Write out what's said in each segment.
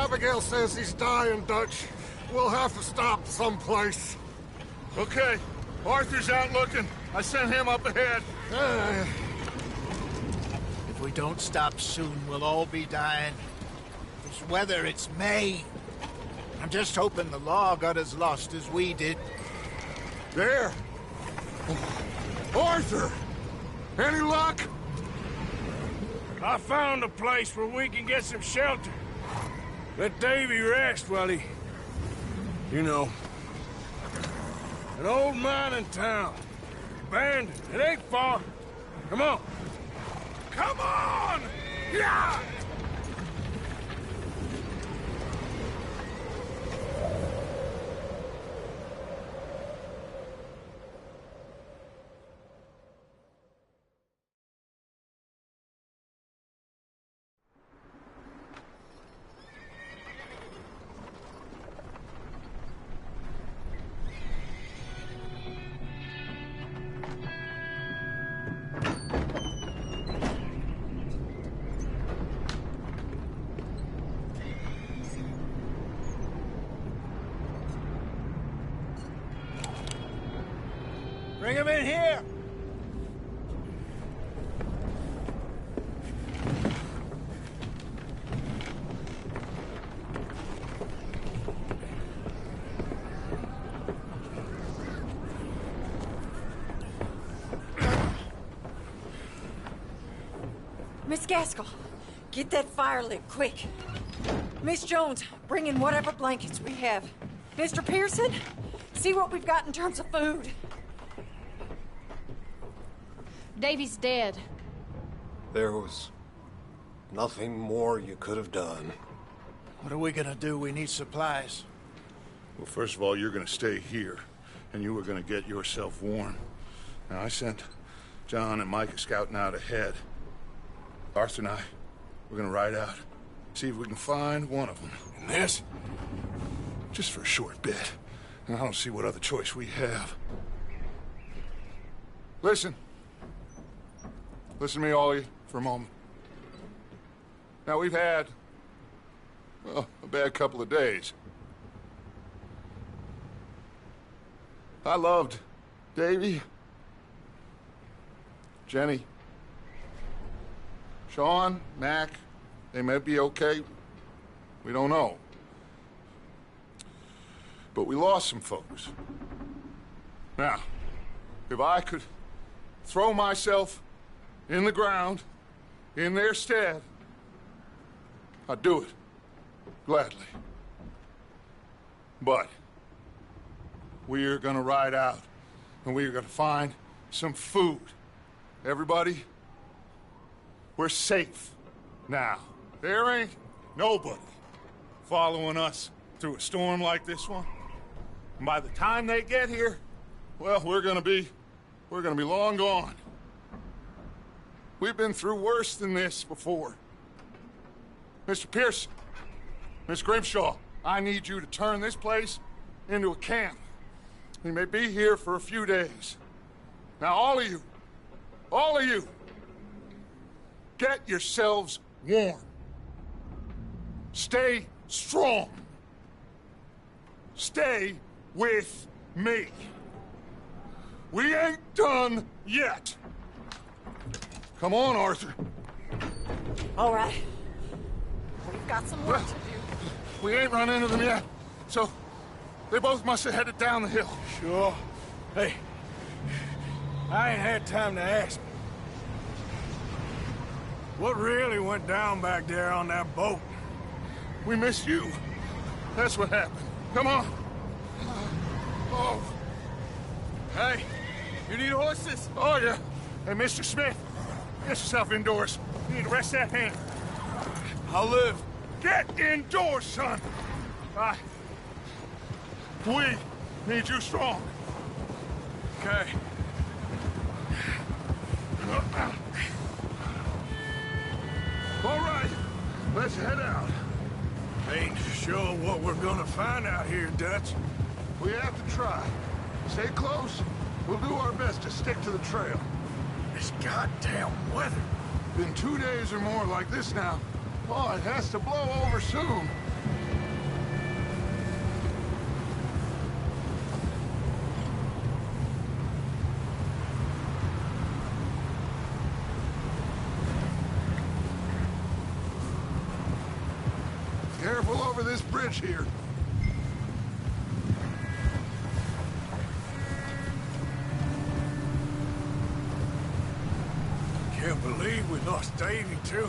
Abigail says he's dying, Dutch. We'll have to stop someplace. Okay. Arthur's out looking. I sent him up ahead. If we don't stop soon, we'll all be dying. This weather, it's May. I'm just hoping the law got as lost as we did. There! Arthur! Any luck? I found a place where we can get some shelter. Let Davy rest while he... You know. An old mining town. Abandoned. It ain't far. Come on. Come on! Yeah! Bring him in here! Miss Gaskell, get that fire lit, quick. Miss Jones, bring in whatever blankets we have. Mr. Pearson, see what we've got in terms of food. Davy's dead. There was nothing more you could have done. What are we gonna do? We need supplies. Well, first of all, you're gonna stay here, and you were gonna get yourself warm. Now, I sent John and Micah scouting out ahead. Arthur and I, we're gonna ride out, see if we can find one of them. And this? Just for a short bit. And I don't see what other choice we have. Listen. Listen to me, all of you, for a moment. Now, we've had, well, a bad couple of days. I loved Davy, Jenny, Sean, Mac. They may be okay. We don't know. But we lost some folks. Now, if I could throw myself in the ground, in their stead, I'd do it, gladly. But we're gonna ride out, and we're gonna find some food. Everybody, we're safe now. There ain't nobody following us through a storm like this one. And by the time they get here, well, we're gonna be long gone. We've been through worse than this before. Mr. Pearson, Miss Grimshaw, I need you to turn this place into a camp. We may be here for a few days. Now, all of you, get yourselves warm. Stay strong. Stay with me. We ain't done yet. Come on, Arthur. All right. We've got some work to do. We ain't run into them yet, so they both must have headed down the hill. Sure. Hey, I ain't had time to ask. What really went down back there on that boat? We missed you. That's what happened. Come on. Oh. Hey, you need horses? Oh, yeah. Hey, Mr. Smith, get yourself indoors. You need to rest that hand. I'll live. Get indoors, son. We need you strong. Okay. All right, let's head out. Ain't sure what we're gonna find out here, Dutch. We have to try. Stay close. We'll do our best to stick to the trail. This goddamn weather. Been 2 days or more like this now. Oh, it has to blow over soon. Careful over this bridge here. Can't believe we lost Davy, too.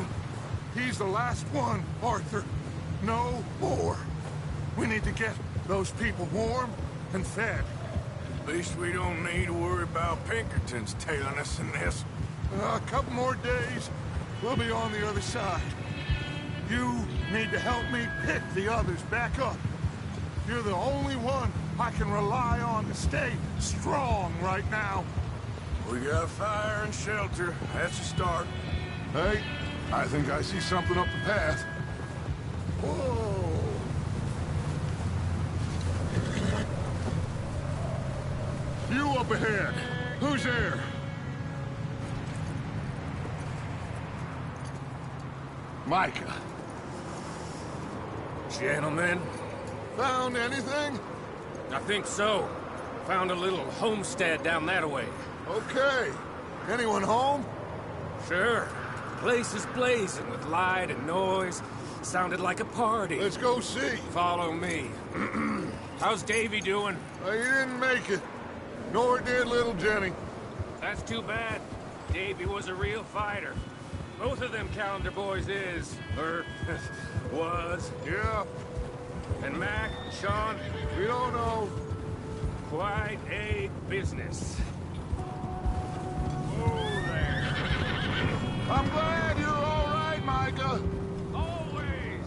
He's the last one, Arthur. No more. We need to get those people warm and fed. At least we don't need to worry about Pinkertons tailing us in this. A couple more days, we'll be on the other side. You need to help me pick the others back up. You're the only one I can rely on to stay strong right now. We got fire and shelter. That's a start. Hey, I think I see something up the path. Whoa! You up ahead. Who's there? Micah. Gentlemen, Found anything? I think so. Found a little homestead down that way. Okay. Anyone home? Sure. Place is blazing with light and noise. Sounded like a party. Let's go see. Follow me. How's Davy doing? He didn't make it. Nor did little Jenny. That's too bad. Davy was a real fighter. Both of them calendar boys is, or was. Yeah, And Mac, Sean, we don't know. quite a business. Oh, there. I'm glad you're all right, Micah. Always.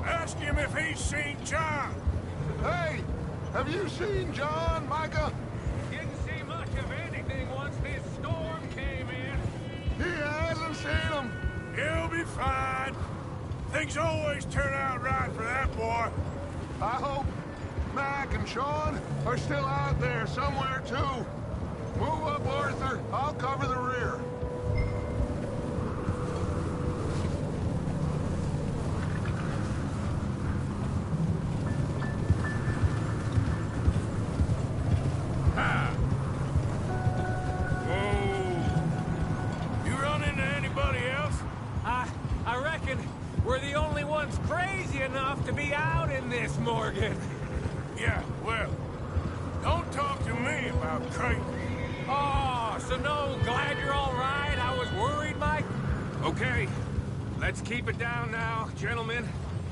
Ask him if he's seen John. Hey, have you seen John, Micah? Didn't see much of anything once this storm came in. He hasn't seen him. He'll be fine. Things always turn out right for that boy. I hope Mac and Sean are still out there somewhere, too. Move up, Arthur. I'll cover the rear. You run into anybody else? I reckon we're the only ones crazy enough to be out in this, Morgan. Yeah, well, don't talk to me about crazy. Oh, so no, glad you're all right. I was worried, Mike. Okay, let's keep it down now, gentlemen.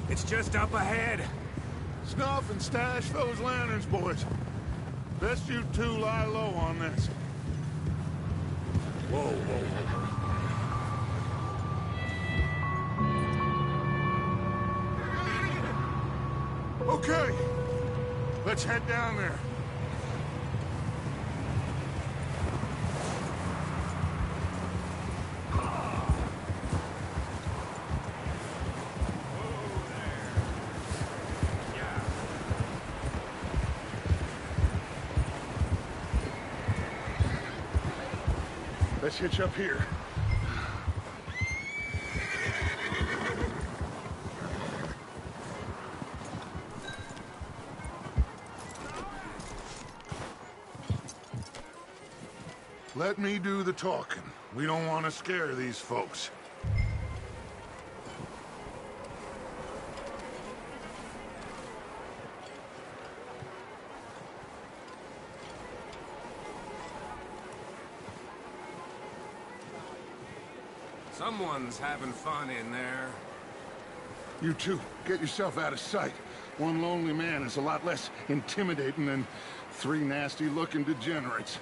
It's just up ahead. Snuff and stash those lanterns, boys. Best you two lie low on this. Whoa, whoa. Okay, let's head down there. Let's hitch up here. Let me do the talking. We don't want to scare these folks. Someone's having fun in there. You two, get yourself out of sight. One lonely man is a lot less intimidating than three nasty-looking degenerates.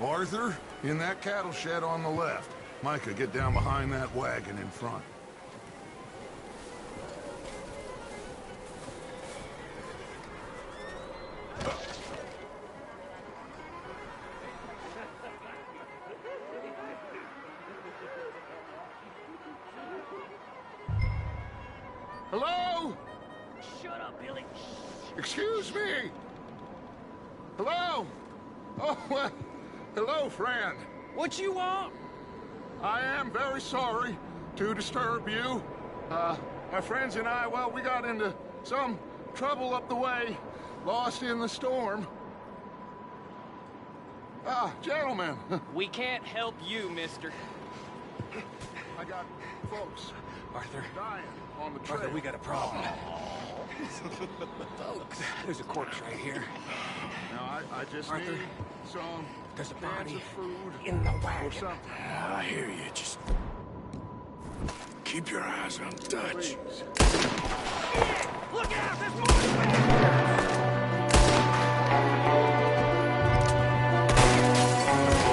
Arthur, in that cattle shed on the left. Micah, get down behind that wagon in front. Hello? Shut up, Billy. Excuse me? Hello? Oh, well, hello, friend. What you want? I am very sorry to disturb you. My friends and I, well, we got into some trouble up the way, lost in the storm. Gentlemen, We can't help you, mister. I got Folks, Arthur, dying on the trail. Arthur, we got a problem. Folks, there's a corpse right here. Now, I just Arthur, need some there's a cans body of food in the or wagon. something. I hear you. Just keep your eyes on Dutch. Please. Look out! There's more!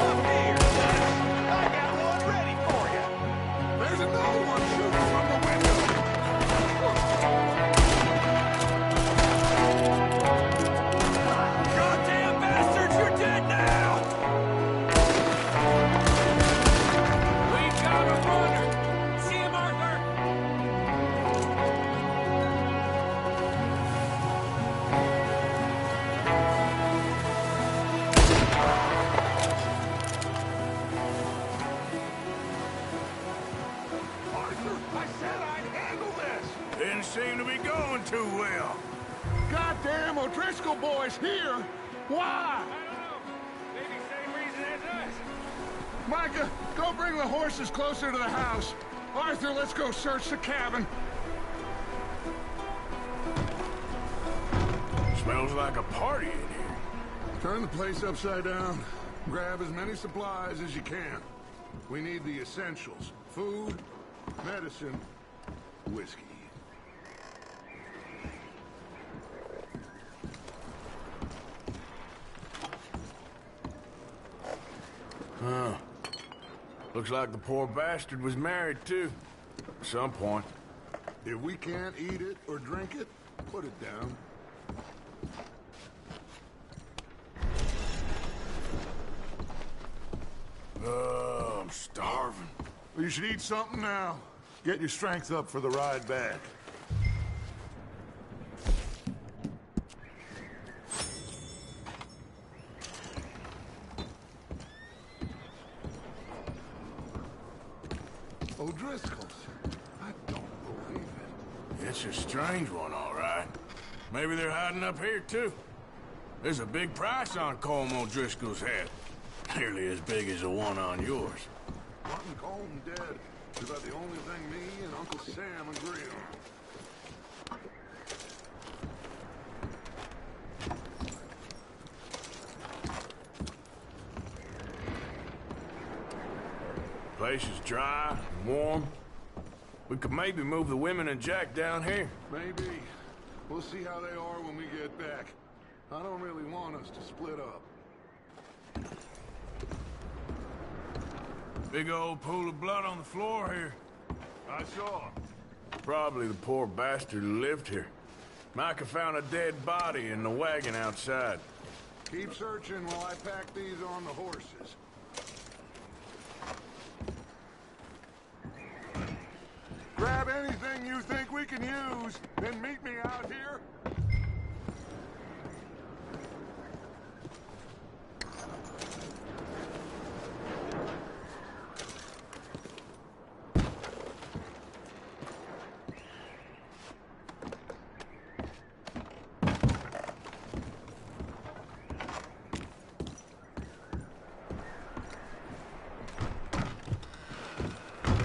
Up here, Dutch. I got one ready for you. There's another one shooting from the window. Goddamn bastards, you're dead now! We've got a runner! See him, Arthur? Arthur, I said I'd handle this. Didn't seem to be going too well. Goddamn O'Driscoll boys here. Why? I don't know. Maybe same reason as us. Micah, go bring the horses closer to the house. Arthur, let's go search the cabin. Smells like a party in here. Turn the place upside down. Grab as many supplies as you can. We need the essentials. Food, medicine, whiskey. Huh. Looks like the poor bastard was married, too. At some point. If we can't eat it or drink it, put it down. I'm starving. Well, you should eat something now. Get your strength up for the ride back. O'Driscoll's. I don't believe it. It's a strange one, all right. Maybe they're hiding up here, too. There's a big price on Colm O'Driscoll's head. Nearly as big as the one on yours. Martin Colm dead is about the only thing me and Uncle Sam agree on. Place is dry and warm. We could maybe move the women and Jack down here. Maybe. We'll see how they are when we get back. I don't really want us to split up. Big old pool of blood on the floor here. I saw. Probably the poor bastard who lived here. Micah found a dead body in the wagon outside. Keep searching while I pack these on the horses. Grab anything you think we can use, then meet me out here.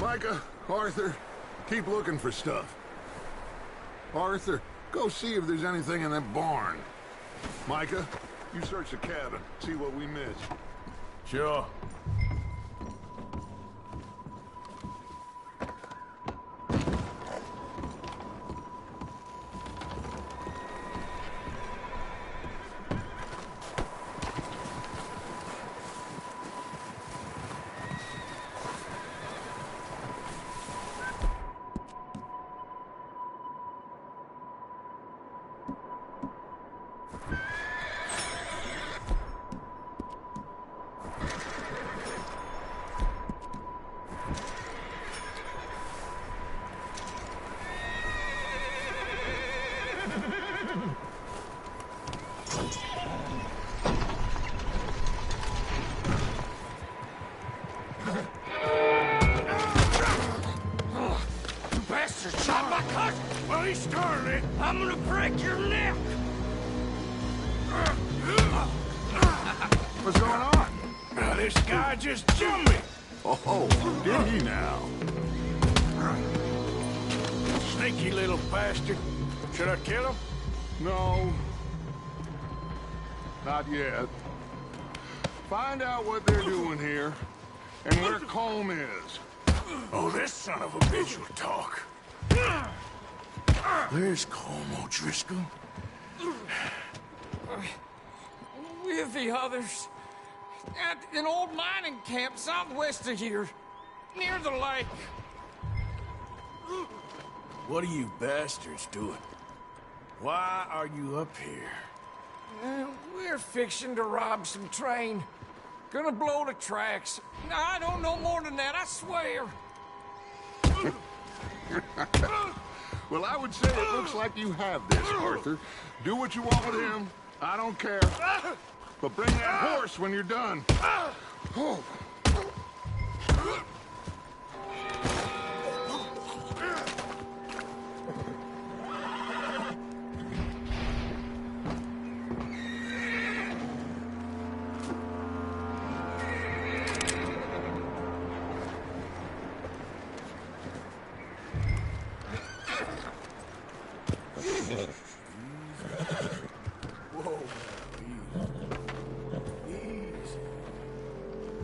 Micah, Arthur, keep looking for stuff. Arthur, go see if there's anything in that barn. Micah, you search the cabin, see what we missed. Sure. Well, he started it. I'm gonna break your neck. What's going on? Now, this guy just jumped me. Oh, did he now? Sneaky little bastard. Should I kill him? No. Not yet. Find out what they're doing here, and where Colm is. Oh, this son of a bitch will talk. Where's Colm O'Driscoll? With the others. At an old mining camp southwest of here. Near the lake. What are you bastards doing? Why are you up here? We're fixing to rob some train. Gonna blow the tracks. I don't know more than that, I swear. Well, I would say it looks like you have this, Arthur. Do what you want with him. I don't care. But bring that horse when you're done. Oh. Whoa.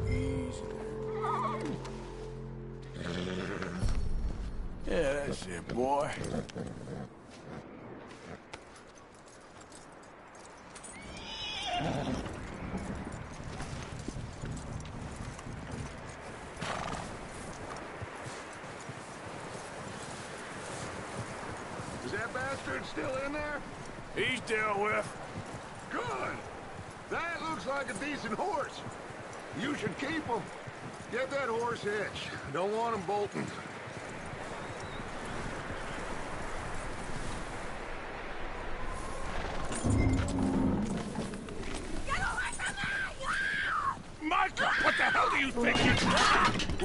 Easy. Yeah, that's it, boy. Is that bastard still in there? He's dealt with. Good. That looks like a decent horse. You should keep him. Get that horse hitched. Don't want him bolting. Micah, what the hell do you think you...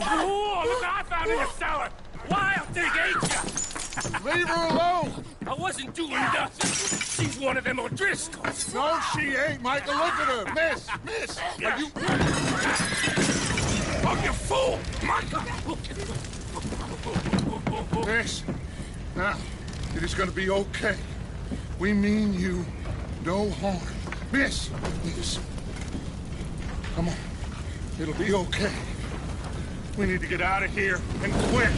Oh, look what I found in the cellar! Wild thing, ain't ya? Leave her alone! I wasn't doing nothing. She's one of them O'Driscolls. No, she ain't, Michael. Look at her. Miss, are you... Oh, you fool! Micah! Miss, now, it is gonna be okay. We mean you no harm. Miss. Come on. It'll be okay. We need to get out of here, and quick.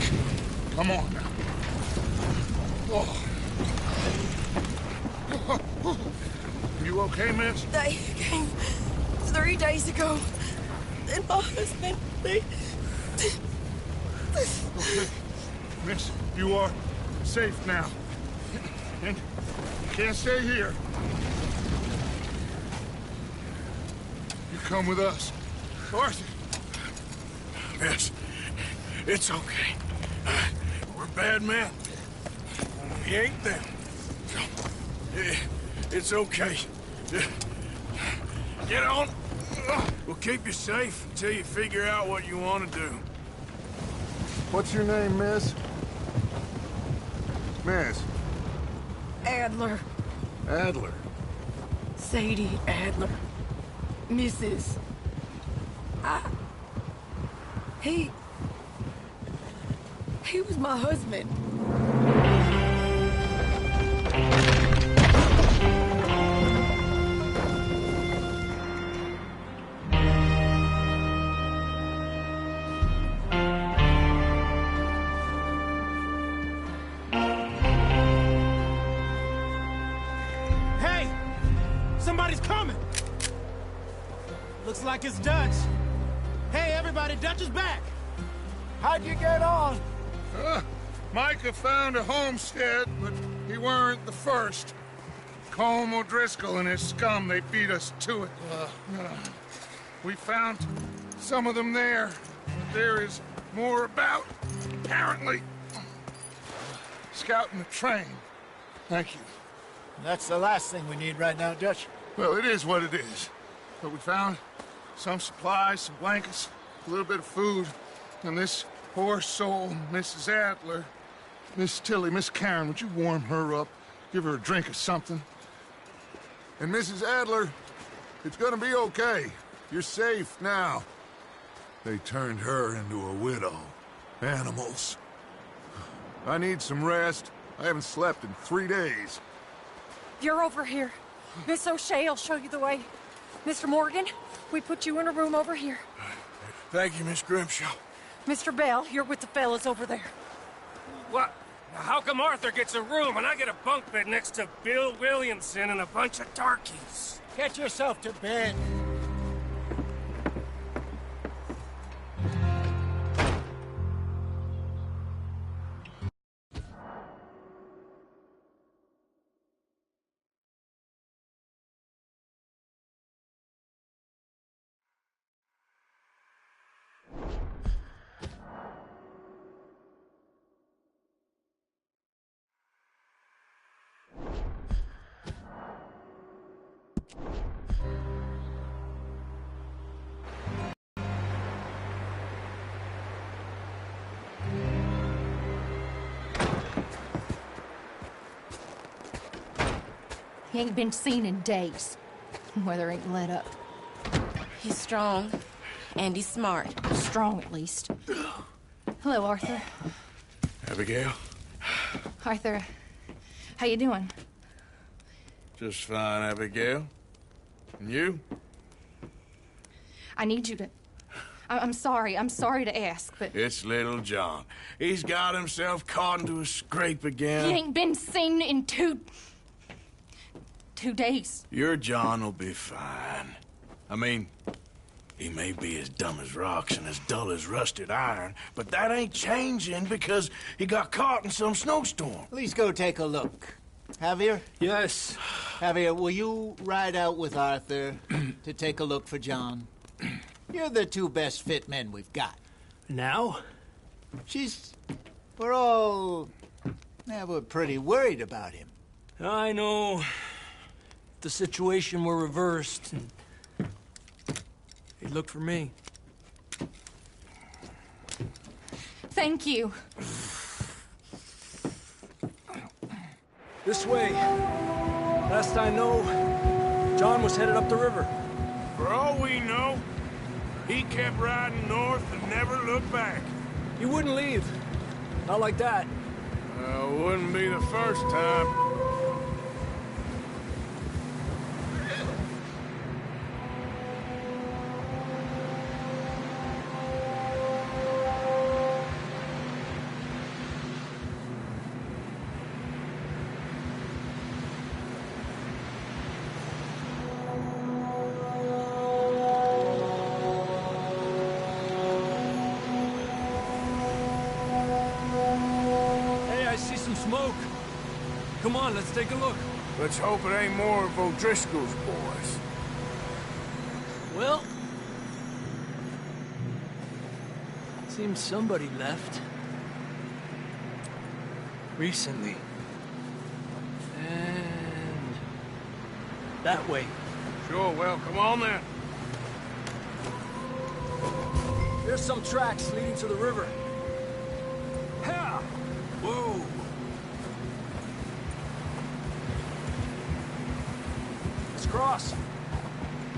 Come on now. Oh. You okay, miss? They came 3 days ago. And my husband, they... Okay. Miss, you are safe now. And you can't stay here. You come with us. Arthur. Miss, it's okay. We're bad men. We ain't them. It's okay. Get on. We'll keep you safe until you figure out what you want to do. What's your name, miss? Miss. Adler. Adler. Sadie Adler. Mrs. He was my husband. Hey! Somebody's coming! Looks like it's Dutch. Hey, everybody, Dutch is back! How'd you get on? Micah found a homestead, but he weren't the first. Colm O'Driscoll and his scum, they beat us to it. We found some of them there. There is more about, apparently. Scouting the train. Thank you. That's the last thing we need right now, Dutch. Well, it is what it is. But we found some supplies, some blankets, a little bit of food, and this poor soul, Mrs. Adler, Miss Tilly, Miss Karen, would you warm her up? Give her a drink or something? And Mrs. Adler, it's gonna be okay. You're safe now. They turned her into a widow. Animals. I need some rest. I haven't slept in 3 days. You're over here. Miss O'Shea will show you the way. Mr. Morgan, we put you in a room over here. Thank you, Miss Grimshaw. Mr. Bell, you're with the fellas over there. What? How come Arthur gets a room and I get a bunk bed next to Bill Williamson and a bunch of darkies? Get yourself to bed. He ain't been seen in days. Weather ain't let up. He's strong, and he's smart. Strong, at least. Hello, Arthur. Abigail? Arthur, how you doing? Just fine, Abigail. And you? I need you to... I'm sorry to ask, but... It's little John. He's got himself caught into a scrape again. He ain't been seen in 2 days. Your John will be fine. I mean, he may be as dumb as rocks and as dull as rusted iron, but that ain't changing because he got caught in some snowstorm. Please go take a look. Javier? Yes. Javier, will you ride out with Arthur to take a look for John? You're the 2 best fit men we've got. Now? We're pretty worried about him. I know. If the situation were reversed, he'd look for me. Thank you. This way. Last I know, John was headed up the river. For all we know, he kept riding north and never looked back. He wouldn't leave. Not like that. Wouldn't be the first time. Smoke. Come on, let's take a look. Let's hope it ain't more of O'Driscoll's boys. Well, seems somebody left. Recently. And that way. Sure, well, come on then. There's some tracks leading to the river. Ha! Whoa! Let's cross.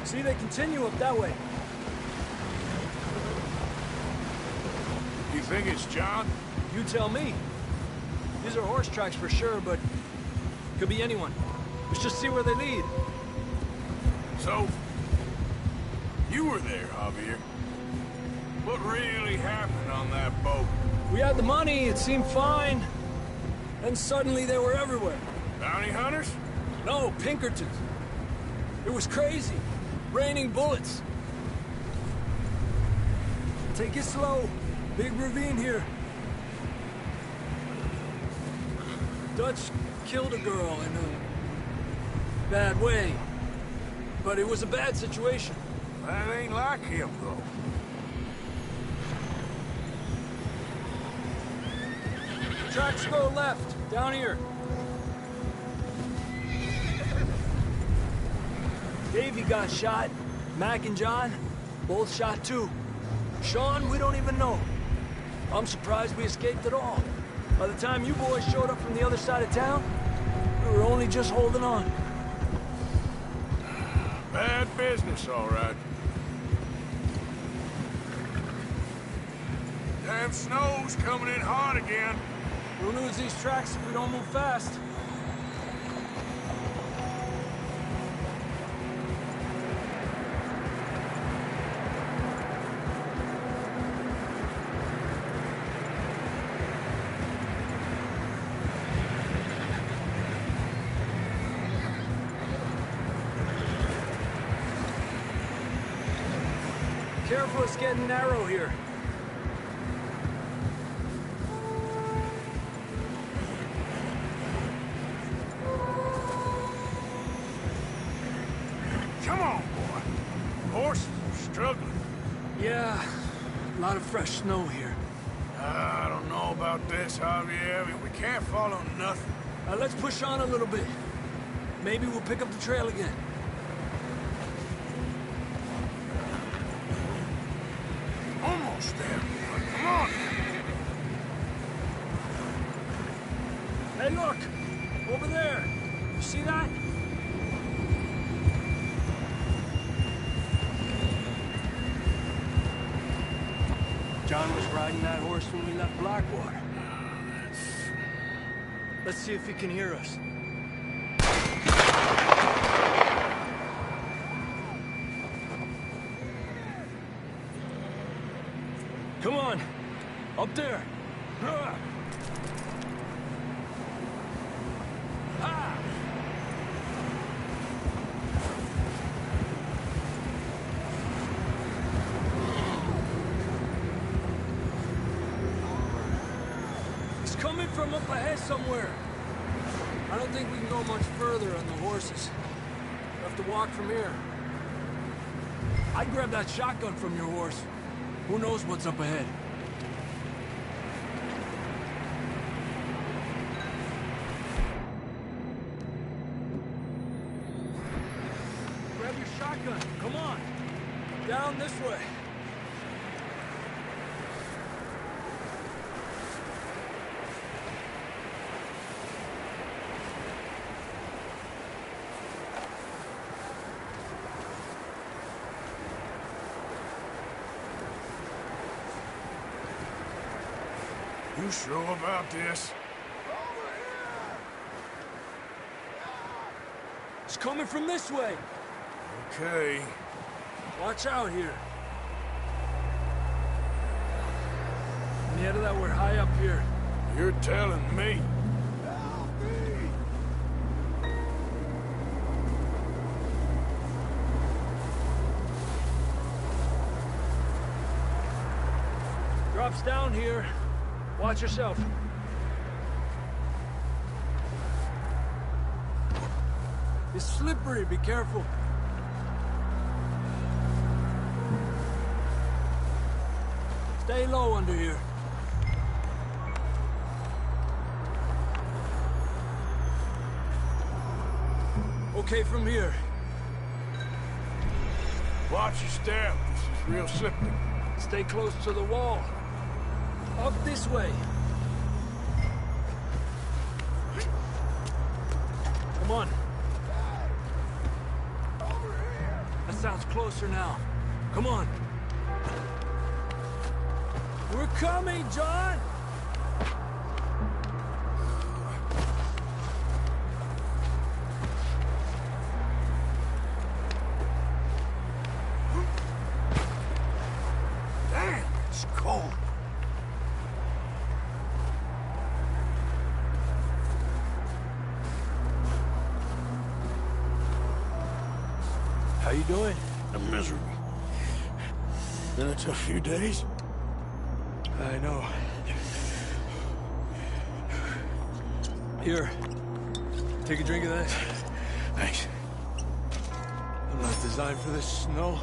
See, they continue up that way. You think it's John? You tell me. These are horse tracks for sure, but could be anyone. Let's just see where they lead. So, you were there, Javier. What really happened on that boat? We had the money, it seemed fine. Then suddenly they were everywhere. Bounty hunters? No, Pinkertons. It was crazy. Raining bullets. Take it slow. Big ravine here. Dutch killed a girl in a bad way. But it was a bad situation. That ain't like him, though. Tracks go left, down here. Davey got shot. Mac and John, both shot too. Sean, we don't even know. I'm surprised we escaped at all. By the time you boys showed up from the other side of town, we were only just holding on. Bad business, all right. Damn snow's coming in hot again. We'll lose these tracks if we don't move fast. Careful, it's getting narrow here. Come on, boy. Horses are struggling. Yeah, a lot of fresh snow here. I don't know about this, Javier. We can't follow nothing. Let's push on a little bit. Maybe we'll pick up the trail again. Almost there, boy. Come on. Hey, look! Over there! You see that? John was riding that horse when we left Blackwater. Let's see if he can hear us. Come on! Up there! Ah! He's coming from up ahead somewhere. I don't think we can go much further on the horses. We'll have to walk from here. I'd grab that shotgun from your horse. Who knows what's up ahead? Grab your shotgun. Come on. Down this way. You sure about this? It's coming from this way. Okay. Watch out here. Near that, we're high up here. You're telling me. Drops down here. Watch yourself. It's slippery, be careful. Stay low under here. Okay from here. Watch your step. This is real slippery. Stay close to the wall. Up this way. Come on. That sounds closer now. Come on. We're coming, John! Damn, it's cold. How you doing? I'm miserable. Been a tough few days. I know. Here. Take a drink of that. Thanks. I'm not designed for this snow.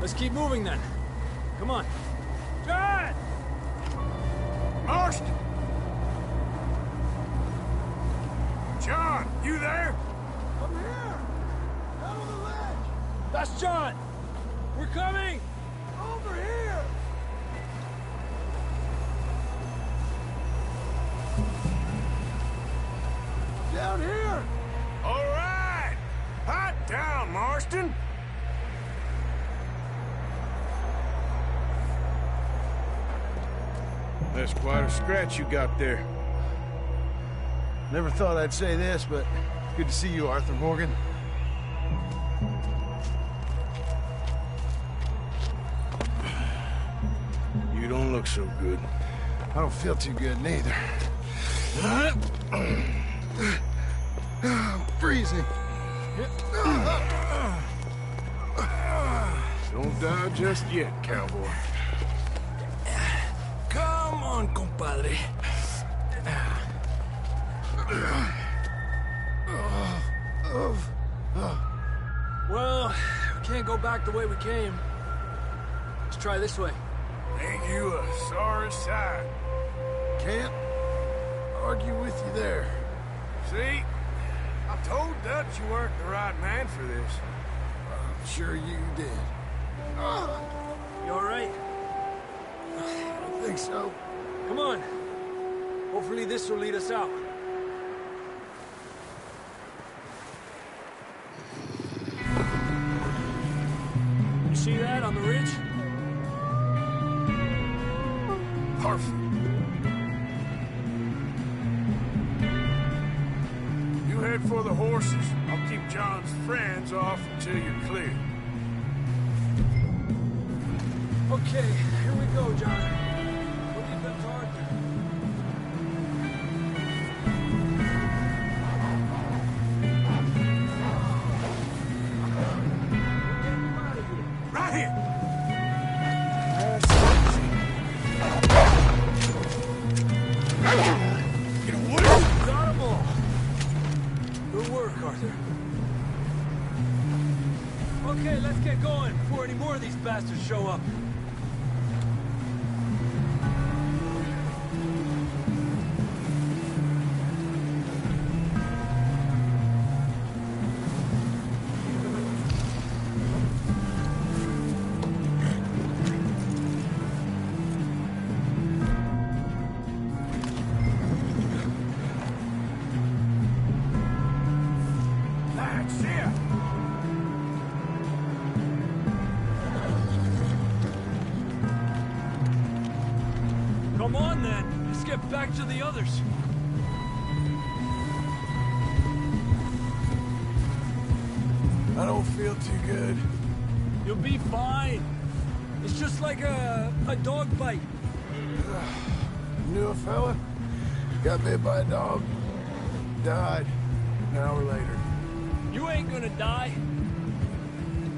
Let's keep moving then. Come on. John! Marston! John, you there? I'm here! Out on the ledge! That's John! We're coming! Over here! Down here! All right! Hot down, Marston! That's quite a scratch you got there. Never thought I'd say this, but good to see you, Arthur Morgan. You don't look so good. I don't feel too good, neither. I'm freezing. Don't die just yet, cowboy. Come on, compadre. Well, we can't go back the way we came. Let's try this way. Ain't you a sorry sight? Can't argue with you there. See? I told Dutch you weren't the right man for this. I'm sure you did. You all right? I think so. Come on. Hopefully this will lead us out. You see that on the ridge? Perfect. You head for the horses. I'll keep John's friends off until you're clear. Okay, here we go, John. We'll leave them to Arthur. Right here! Get away! Got 'em all. Good work, Arthur. Okay, let's get going before any more of these bastards show up. That's it! Come on, then. Let's get back to the others. I don't feel too good. You'll be fine. It's just like a dog bite. Knew a fella, got bit by a dog, died an hour later. You ain't gonna die.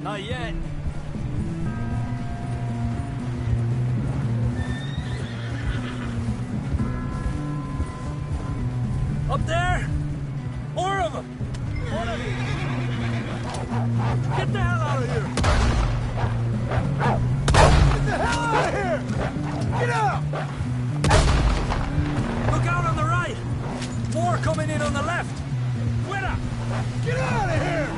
Not yet. Up there! More of them! One of you! Get the hell out of here! Get the hell out of here! Get out! Look out on the right! More coming in on the left! Fuera! Get out of here!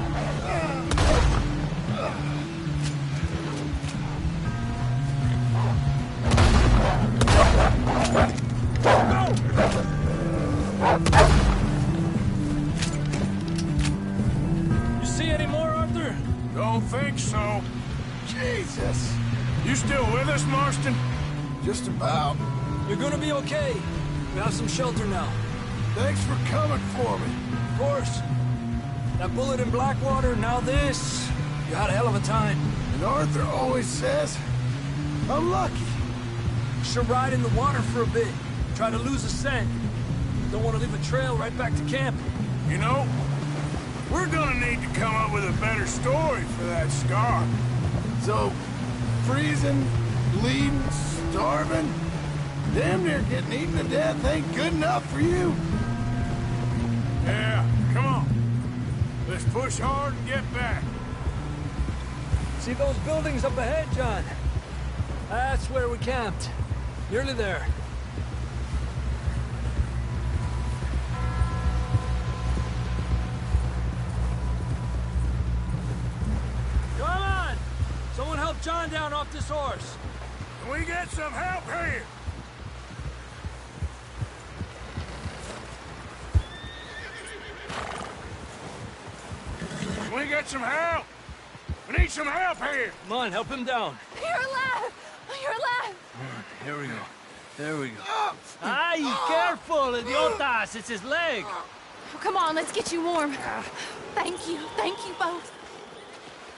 You see any more, Arthur? Don't think so. Jesus! You still with us, Marston? Just about. You're gonna be okay. We have some shelter now. Thanks for coming for me. Of course. That bullet in Blackwater, now this. You had a hell of a time. And Arthur always says, I'm lucky. Should ride in the water for a bit. Try to lose a scent. Don't want to leave a trail right back to camp. You know, we're gonna need to come up with a better story for that scar. So, freezing, bleeding, starving, damn near getting eaten to death ain't good enough for you. Yeah, come on. Let's push hard and get back. See those buildings up ahead, John? That's where we camped. Nearly there. Come on! Someone help John down off this horse. Can we get some help here? Can we get some help? We need some help here. Come on, help him down. You're alive! You're alive! Here we go. There we go. Ay, careful, idiotas. It's his leg. Oh, come on, let's get you warm. Thank you both.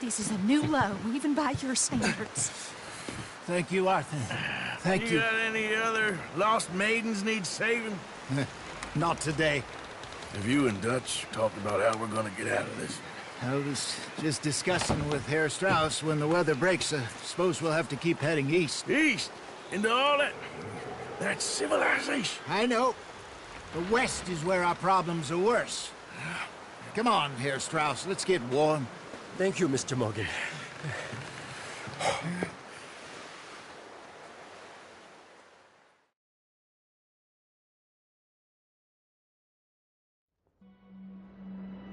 This is a new low, even by your standards. Thank you, Arthur. Thank you. You got any other lost maidens need saving? Not today. Have you and Dutch talked about how we're gonna get out of this? I was just discussing with Herr Strauss when the weather breaks. I suppose we'll have to keep heading east. East? Into all that civilization. I know. The west is where our problems are worse. Come on, Herr Strauss, let's get warm. Thank you, Mr. Morgan.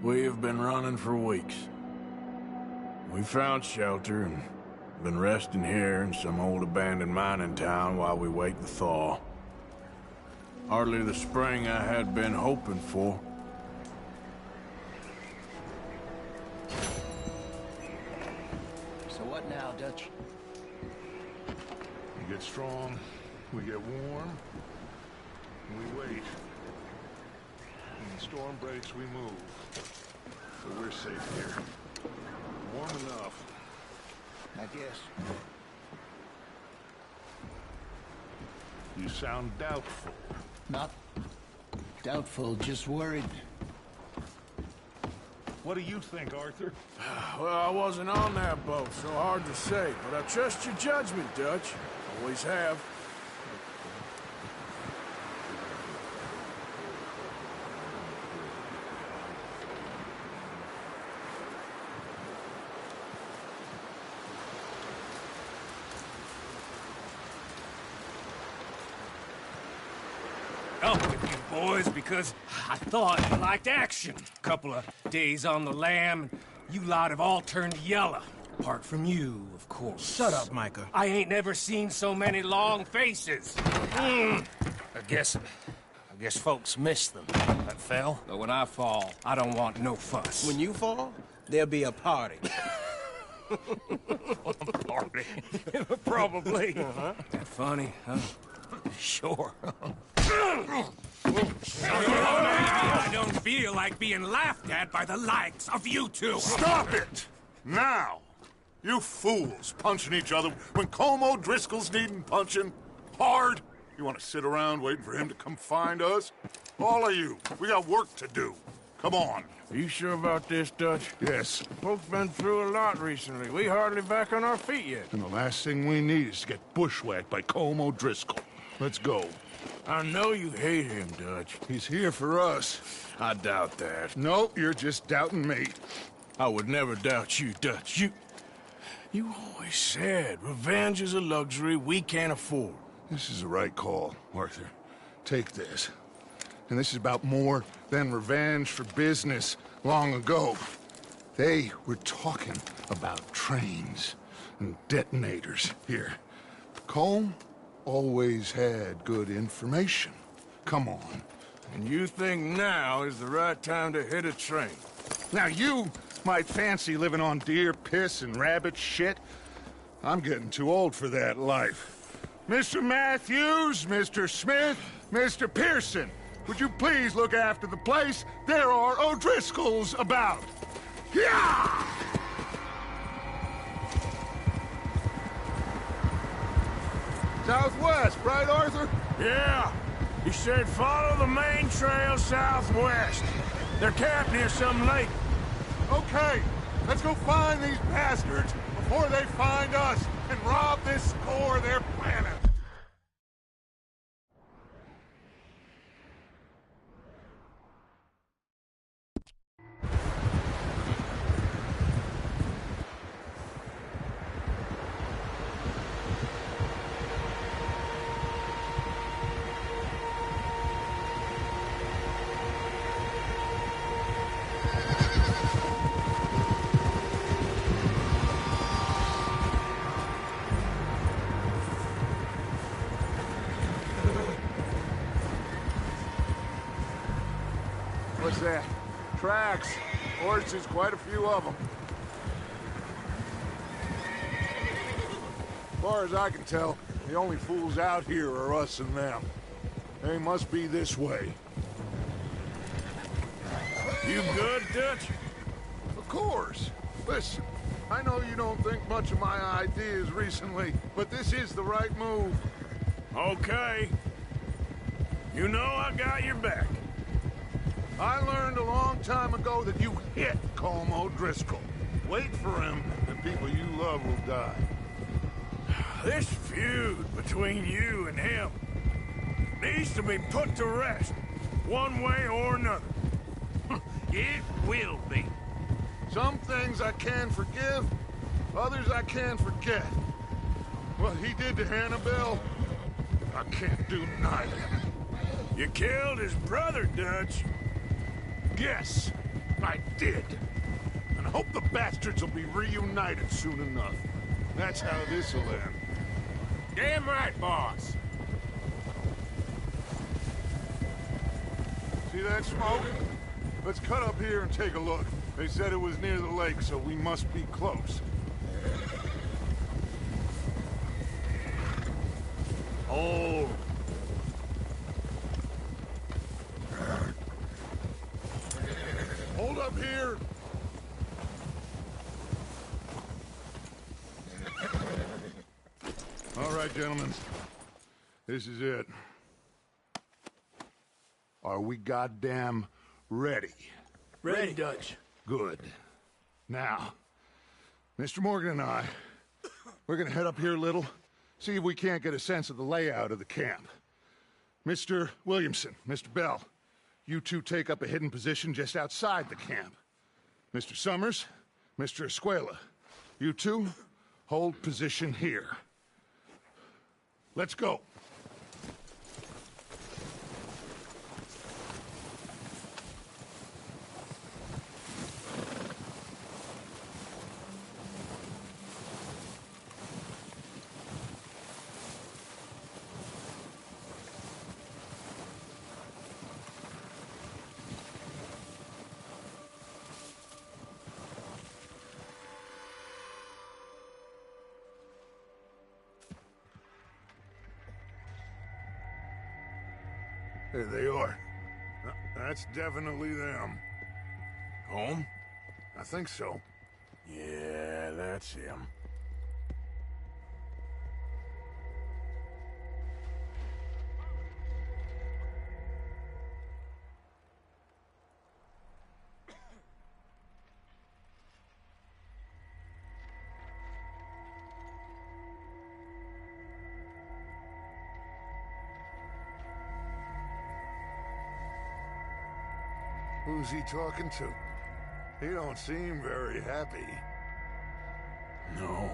We've been running for weeks. We found shelter and been resting here in some old abandoned mining town while we wait the thaw. Hardly the spring I had been hoping for. So what now, Dutch? We get strong, we get warm, and we wait. When the storm breaks, we move. But we're safe here. Warm enough. I guess. You sound doubtful. Not doubtful, just worried. What do you think, Arthur? Well, I wasn't on that boat, so hard to say. But I trust your judgment, Dutch. Always have. Up with you boys because I thought you liked action. Couple of days on the lam, and you lot have all turned yellow. Apart from you, of course. Shut up, Micah. I ain't never seen so many long faces. I guess folks miss them. That fell. But when I fall, I don't want no fuss. When you fall, there'll be a party. A party? Probably. That funny, huh? Sure. I don't feel like being laughed at by the likes of you two. Stop it! Now! You fools punching each other when Como Driscoll's needing punching. Hard! You want to sit around waiting for him to come find us? All of you, we got work to do. Come on. Are you sure about this, Dutch? Yes. Folks been through a lot recently. We hardly back on our feet yet. And the last thing we need is to get bushwhacked by Como Driscoll. Let's go. I know you hate him, Dutch. He's here for us. I doubt that. No, you're just doubting me. I would never doubt you, Dutch. You always said revenge is a luxury we can't afford. This is the right call, Arthur. Take this. And this is about more than revenge for business long ago. They were talking about trains and detonators here. Colm always had good information. Come on. And you think now is the right time to hit a train? Now you might fancy living on deer piss and rabbit shit. I'm getting too old for that life. Mr. Matthews, Mr. Smith, Mr. Pearson, would you please look after the place? There are O'Driscolls about. Yeah! Southwest, right, Arthur? Yeah. He said follow the main trail southwest. They're camped near some lake. Okay, let's go find these bastards before they find us and rob this core of their planet. What's that? Tracks. Horses, quite a few of them. As far as I can tell, The only fools out here are us and them. They must be this way. You good, Dutch? Of course. Listen, I know you don't think much of my ideas recently, but this is the right move. Okay. You know I got your back. I learned a long time ago that you hit Colm O'Driscoll. Wait for him, and people you love will die. This feud between you and him needs to be put to rest, one way or another. It will be. Some things I can forgive, others I can forget. What he did to Annabelle, I can't do neither. You killed his brother, Dutch. Yes, I did. And I hope the bastards will be reunited soon enough. That's how this'll end. Damn right, boss. See that smoke? Let's cut up here and take a look. They said it was near the lake, so we must be close. Oh. Hold up here. All right, gentlemen. This is it. Are we goddamn ready? Ready, Dutch. Good. Now, Mr. Morgan and I, we're gonna head up here a little, see if we can't get a sense of the layout of the camp. Mr. Williamson, Mr. Bell, you two take up a hidden position just outside the camp. Mr. Summers, Mr. Escuela, you two hold position here. Let's go. There they are. That's definitely them. Home? I think so. Yeah, that's him. Who's he talking to? He don't seem very happy. No.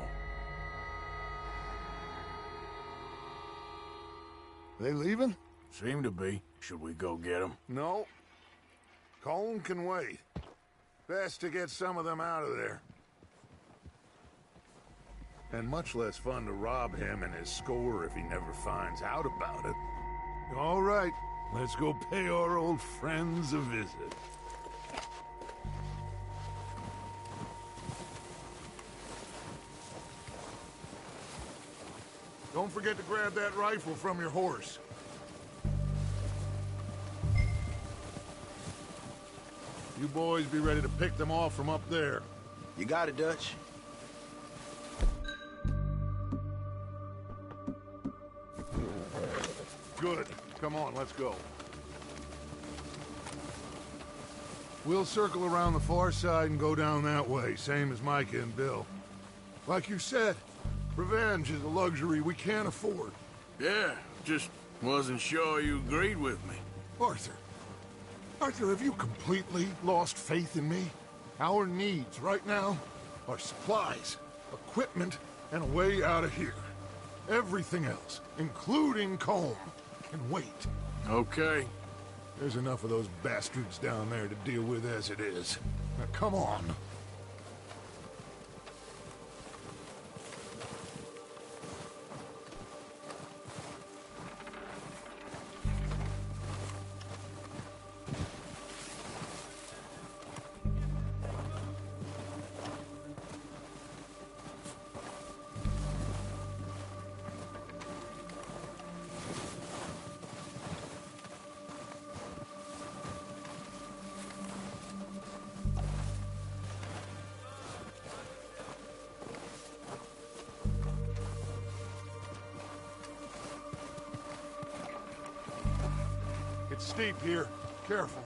They leaving? Seem to be. Should we go get them? No. Colm can wait. Best to get some of them out of there. And much less fun to rob him and his score if he never finds out about it. All right, let's go pay our old friends a visit. Don't forget to grab that rifle from your horse. You boys be ready to pick them off from up there. You got it, Dutch. Good. Come on, let's go. We'll circle around the far side and go down that way, same as Micah and Bill. Like you said, revenge is a luxury we can't afford. Yeah, just wasn't sure you agreed with me. Arthur. Arthur, have you completely lost faith in me? Our needs right now are supplies, equipment, and a way out of here. Everything else, including Colm, can wait. Okay. There's enough of those bastards down there to deal with as it is. Now, come on. steep here. Careful.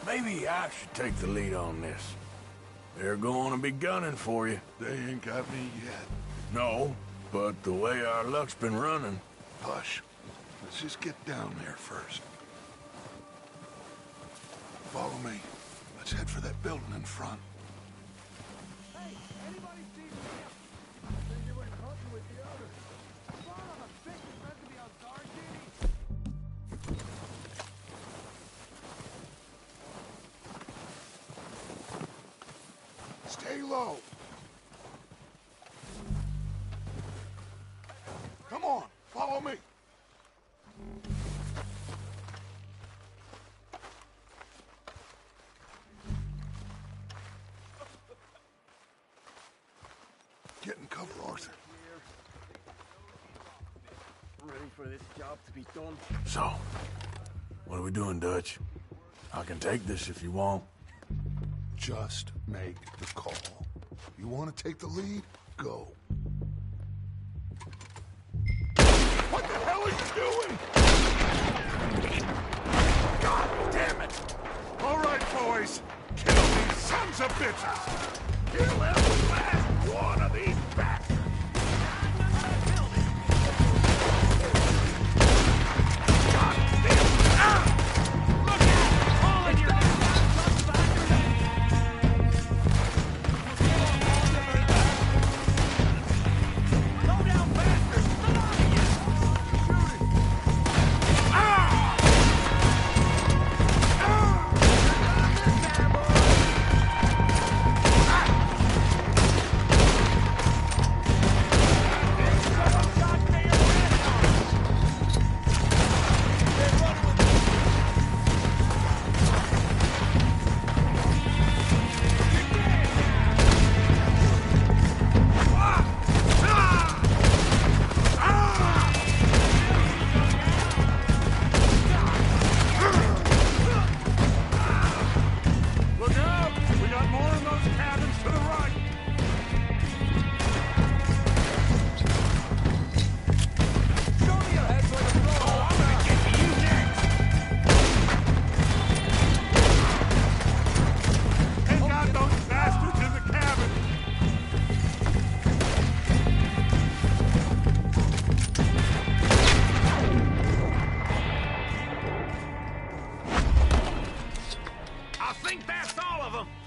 Maybe I should take the lead on this. They're going to be gunning for you. They ain't got me yet. No, but the way our luck's been running... Hush. Let's just get down there first. Follow me. Let's head for that building in front. Hey, anybody see him? I think you went hunting with the others. Son of a bitch is meant to be on guard duty. Stay low. Come on, follow me. Get in cover, Arthur. Ready for this job to be done. So, what are we doing, Dutch? I can take this if you want. Just make the call. You want to take the lead? Go. What the hell are you doing? God damn it! All right, boys. Kill these sons of bitches. Kill every last one of these bastards. God damn it! Ah! Look out! Calling your...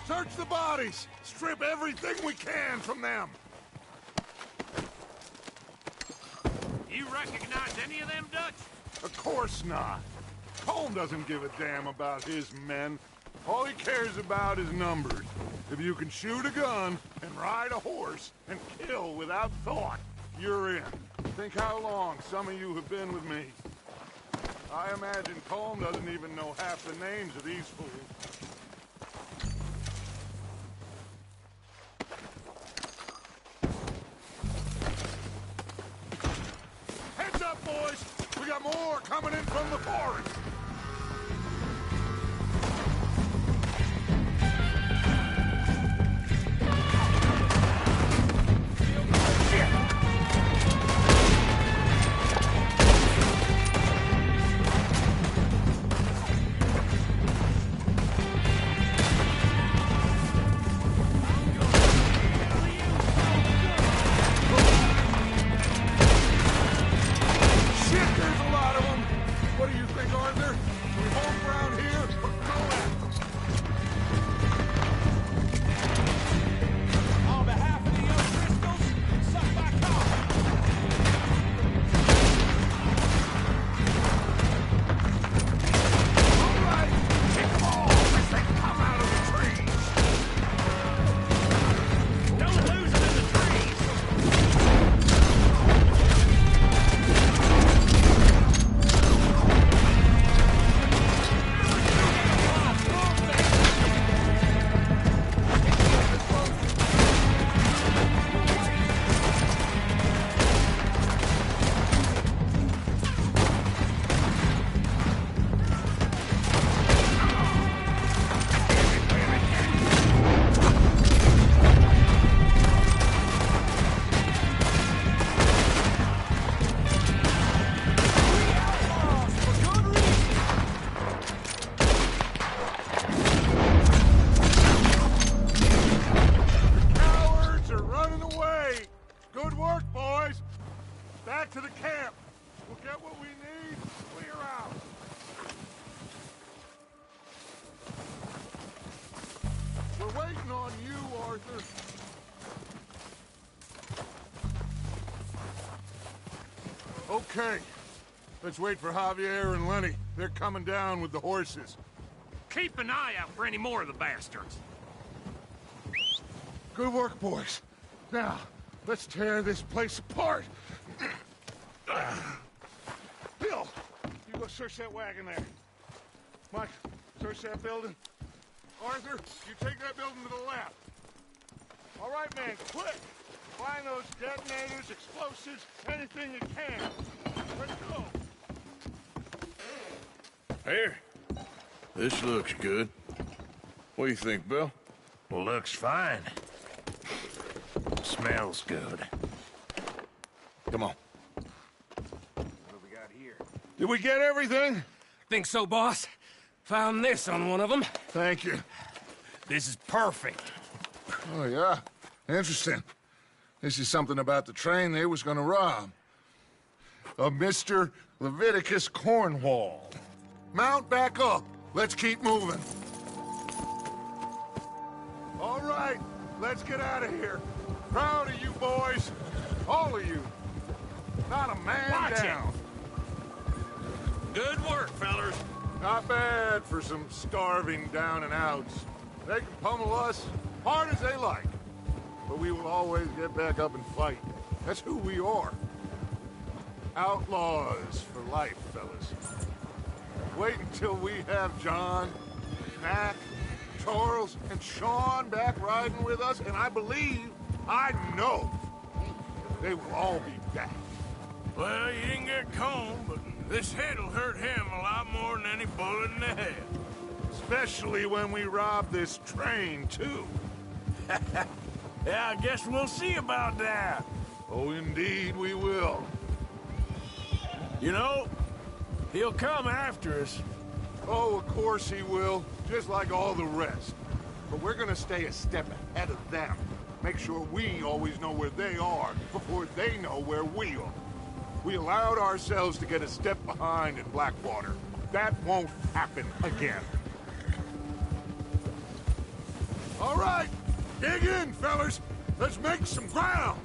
Search the bodies! Strip everything we can from them! You recognize any of them, Dutch? Of course not. Colm doesn't give a damn about his men. All he cares about is numbers. If you can shoot a gun and ride a horse and kill without thought, you're in. Think how long some of you have been with me. I imagine Colm doesn't even know half the names of these fools. Heads up, boys! We got more coming in from the forest! Shit, there's a lot of them! What do you think, Arthur? Good work, boys. Back to the camp. We'll get what we need. Clear out. We're waiting on you, Arthur. Okay. Let's wait for Javier and Lenny. They're coming down with the horses. Keep an eye out for any more of the bastards. Good work, boys. Now, let's tear this place apart. Bill, you go search that wagon there. Mike, search that building. Arthur, you take that building to the left. All right, man, quick. Find those detonators, explosives, anything you can. Let's go. Here. This looks good. What do you think, Bill? Looks fine. Smells good. Come on. What do we got here? Did we get everything? Think so, boss. Found this on one of them. Thank you. This is perfect. Oh, yeah? Interesting. This is something about the train they was gonna rob. Of Mr. Leviticus Cornwall. Mount back up. Let's keep moving. All right, let's get out of here. Proud of you boys. All of you. Not a man Watch down. Good work, fellers. Not bad for some starving down and outs. They can pummel us hard as they like. But we will always get back up and fight. That's who we are. Outlaws for life, fellas. Wait until we have John, Mac, Charles, and Sean back riding with us, and I believe, I know, they will all be back. Well, you didn't get Combe, but this head'll hurt him a lot more than any bullet in the head. Especially when we rob this train, too. Yeah, I guess we'll see about that. Oh, indeed we will. You know, he'll come after us. Oh, of course he will, just like all the rest. But we're gonna stay a step ahead of them. Make sure we always know where they are before they know where we are. We allowed ourselves to get a step behind in Blackwater. That won't happen again. All right, dig in, fellas. Let's make some ground.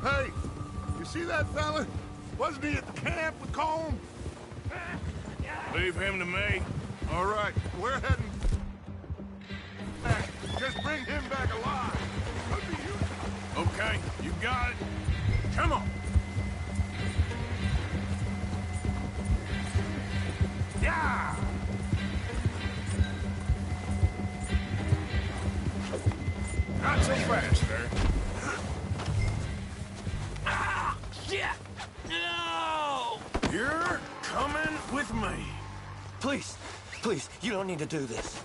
Hey, you see that fella? Wasn't he at the camp with Combe? Leave him to me. All right, we're heading back. Just bring him back alive. Could be useful. Okay, you got it. Come on. Yeah! Not so fast, sir. Ah! Shit! No! You're coming with me. Please, please, you don't need to do this.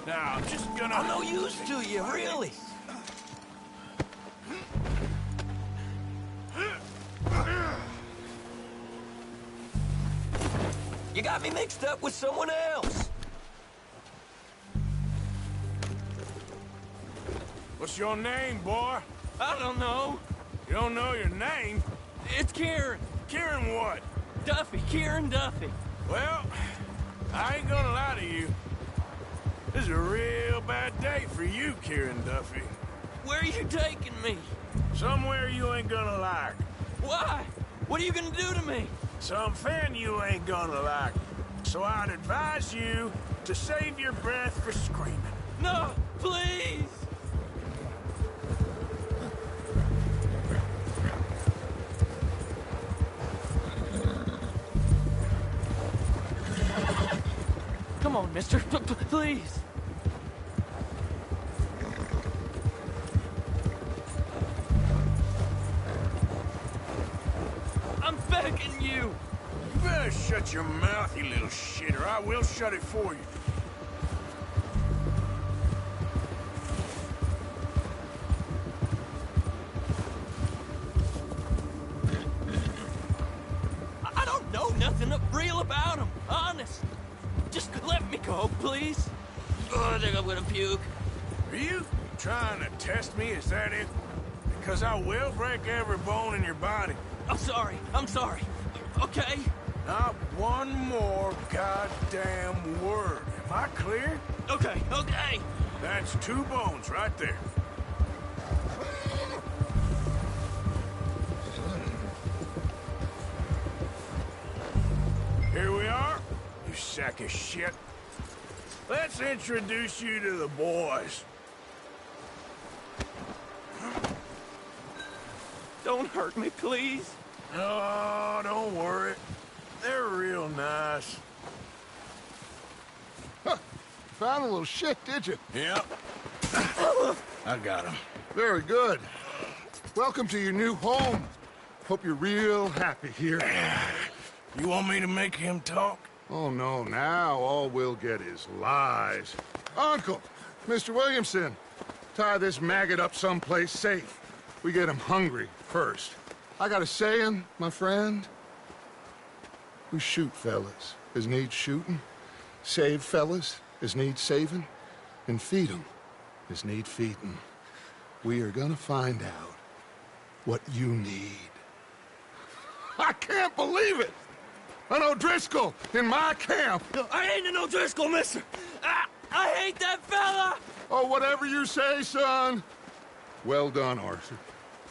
Now, I'm just gonna... I'm no use to you, really. You got me mixed up with someone else. What's your name, boy? I don't know. You don't know your name? It's Kieran. Kieran what? Duffy. Kieran Duffy. Well, I ain't gonna lie to you. This is a real bad day for you, Kieran Duffy. Where are you taking me? Somewhere you ain't gonna like. Why? What are you gonna do to me? Something you ain't gonna like. So I'd advise you to save your breath for screaming. No, please! Come on, mister. Please. I'm begging you. You better shut your mouth, you little shitter. I will shut it for you. all about him, honest. Just let me go, please. Oh, I think I'm gonna puke. Are you trying to test me? Is that it? Because I will break every bone in your body. I'm sorry. Okay? Not one more goddamn word. Am I clear? Okay. That's 2 bones right there. Here we are, you sack of shit. Let's introduce you to the boys. Don't hurt me, please. Oh, don't worry. They're real nice. Huh. Found a little shit, did you? Yep. I got him. Very good. Welcome to your new home. Hope you're real happy here. You want me to make him talk? Oh, no. Now all we'll get is lies. Uncle, Mr. Williamson, tie this maggot up someplace safe. We get him hungry first. I got a saying, my friend. We shoot fellas as need shooting, save fellas as need saving, and feed 'em as need feeding. We are gonna find out what you need. I can't believe it! An O'Driscoll in my camp! I ain't an O'Driscoll, mister! I hate that fella! Oh, whatever you say, son. Well done, Arthur.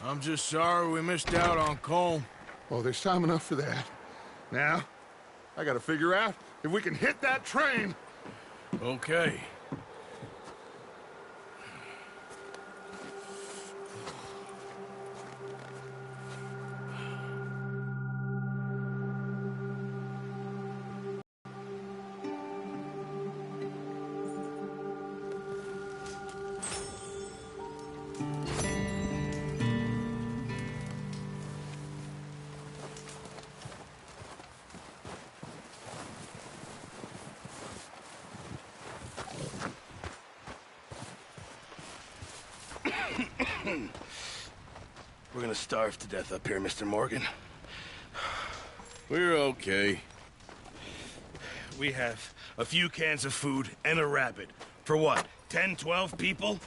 I'm just sorry we missed out on Colm. Oh, there's time enough for that. Now, I gotta figure out if we can hit that train. Okay. We're gonna starve to death up here, Mr. Morgan. We're okay. We have a few cans of food and a rabbit. For what, 10, 12 people?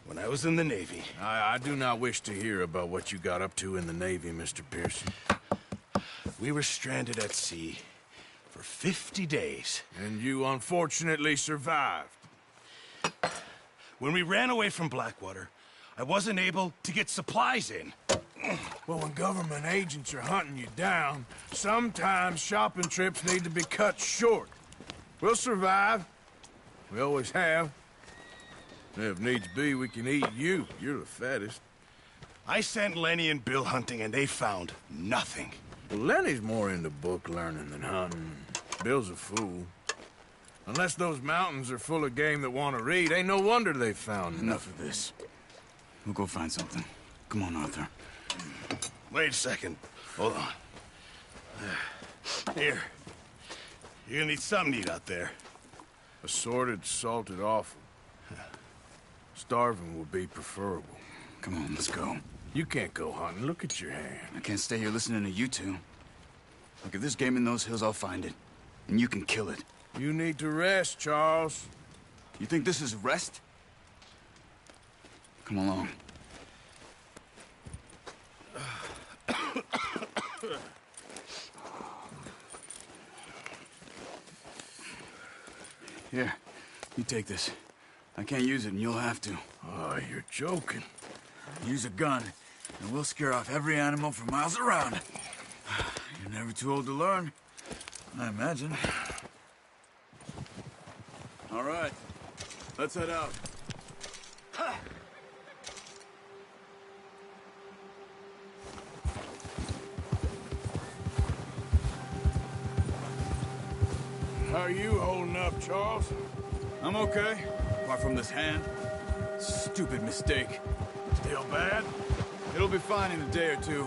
When I was in the Navy... I do not wish to hear about what you got up to in the Navy, Mr. Pearson. We were stranded at sea for 50 days. And you unfortunately survived. When we ran away from Blackwater, I wasn't able to get supplies in. Well, when government agents are hunting you down, sometimes shopping trips need to be cut short. We'll survive. We always have. If needs be, we can eat you. You're the fattest. I sent Lenny and Bill hunting, and they found nothing. Well, Lenny's more into book learning than hunting. Bill's a fool. Unless those mountains are full of game that want to read, ain't no wonder they found Enough of this. We'll go find something. Come on, Arthur. Wait a second. Hold on. Here. You're gonna need something to eat out there. Assorted, salted offal. Starving would be preferable. Come on, let's go. You can't go hunting. Look at your hand. I can't stay here listening to you two. Look, if there's game in those hills, I'll find it. And you can kill it. You need to rest, Charles. You think this is rest? Come along. Here, you take this. I can't use it, and you'll have to. Oh, you're joking. Use a gun, and we'll scare off every animal for miles around. You're never too old to learn, I imagine. All right, let's head out. How are you holding up, Charles? I'm okay, apart from this hand. Stupid mistake. Still bad? It'll be fine in a day or two.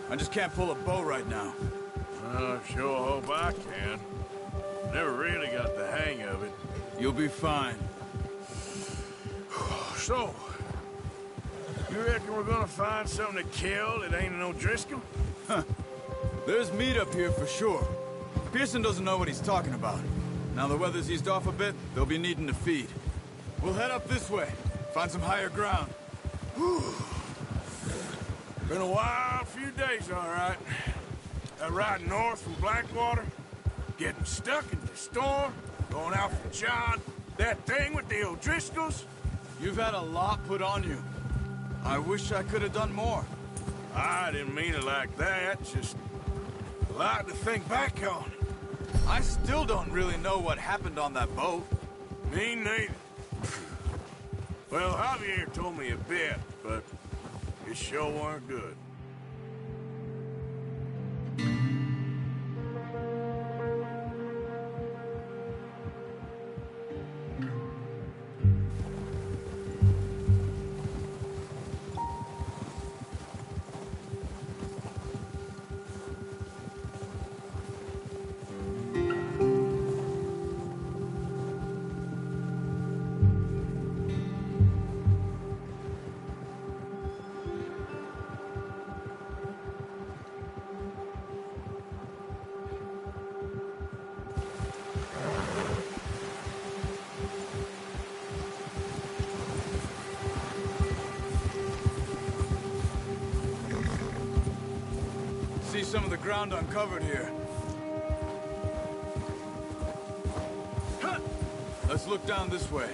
I just can't pull a bow right now. I sure hope I can. Never really got the hang of it. You'll be fine. So, you reckon we're gonna find something to kill that ain't an O'Driscoll? Huh. There's meat up here for sure. Pearson doesn't know what he's talking about. Now the weather's eased off a bit, they'll be needing to feed. We'll head up this way, find some higher ground. Whew. Been a wild few days, all right. That ride north from Blackwater, getting stuck in the storm, going out from John, that thing with the O'Driscolls. You've had a lot put on you. I wish I could have done more. I didn't mean it like that, just a lot to think back on. I still don't really know what happened on that boat. Me neither. Well, Javier told me a bit, but it sure weren't good. See some of the ground uncovered here. Let's look down this way.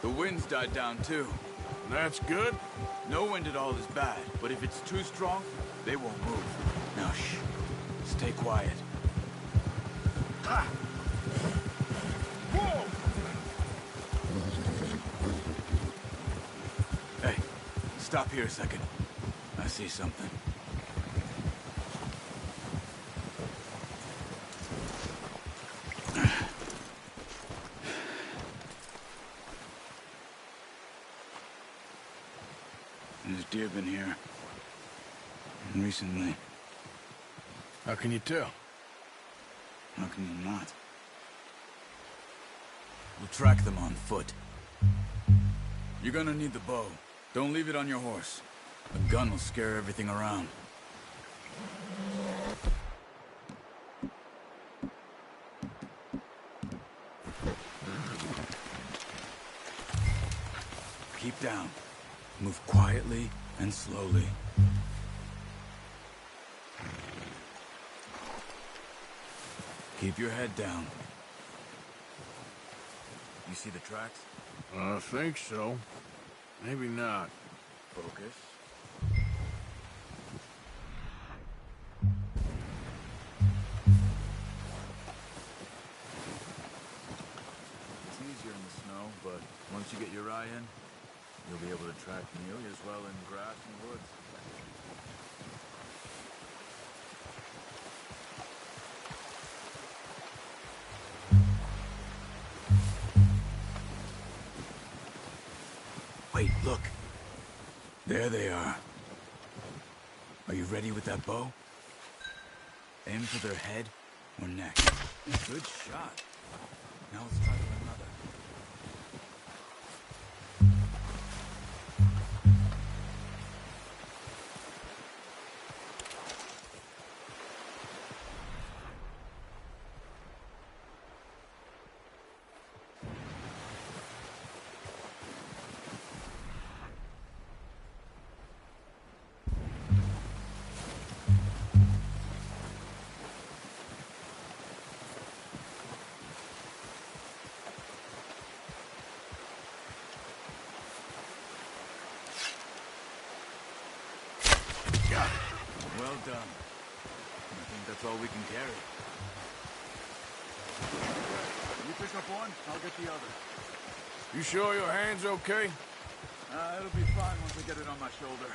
The wind's died down too. That's good. No wind at all is bad, but if it's too strong, they won't move. Now shh. Stay quiet. Ha! Whoa! Hey, stop here a second. I see something. There's deer been here. And recently. How can you tell? How can you not? We'll track them on foot. You're gonna need the bow. Don't leave it on your horse. A gun will scare everything around. Keep down. Move quietly and slowly. Keep your head down. You see the tracks? I think so. Maybe not. Focus. It's easier in the snow, but once you get your eye in, you'll be able to track nearly as well in grass and woods. Wait, look. There they are. Are you ready with that bow? Aim for their head or neck. Good shot. Now let's try for another. Well done. I think that's all we can carry. You pick up one, I'll get the other. You sure your hand's okay? It'll be fine once I get it on my shoulder.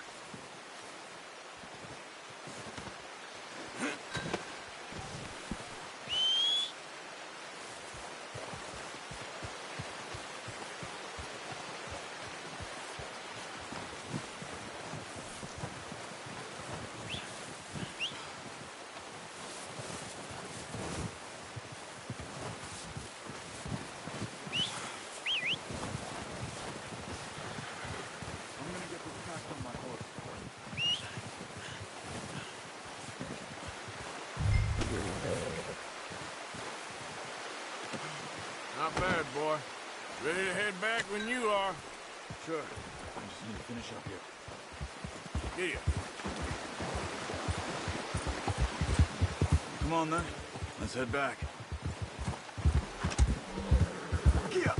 Not bad, boy. Ready to head back when you are. Sure. I just need to finish up here. Yeah. Come on, then. Let's head back. Yeah.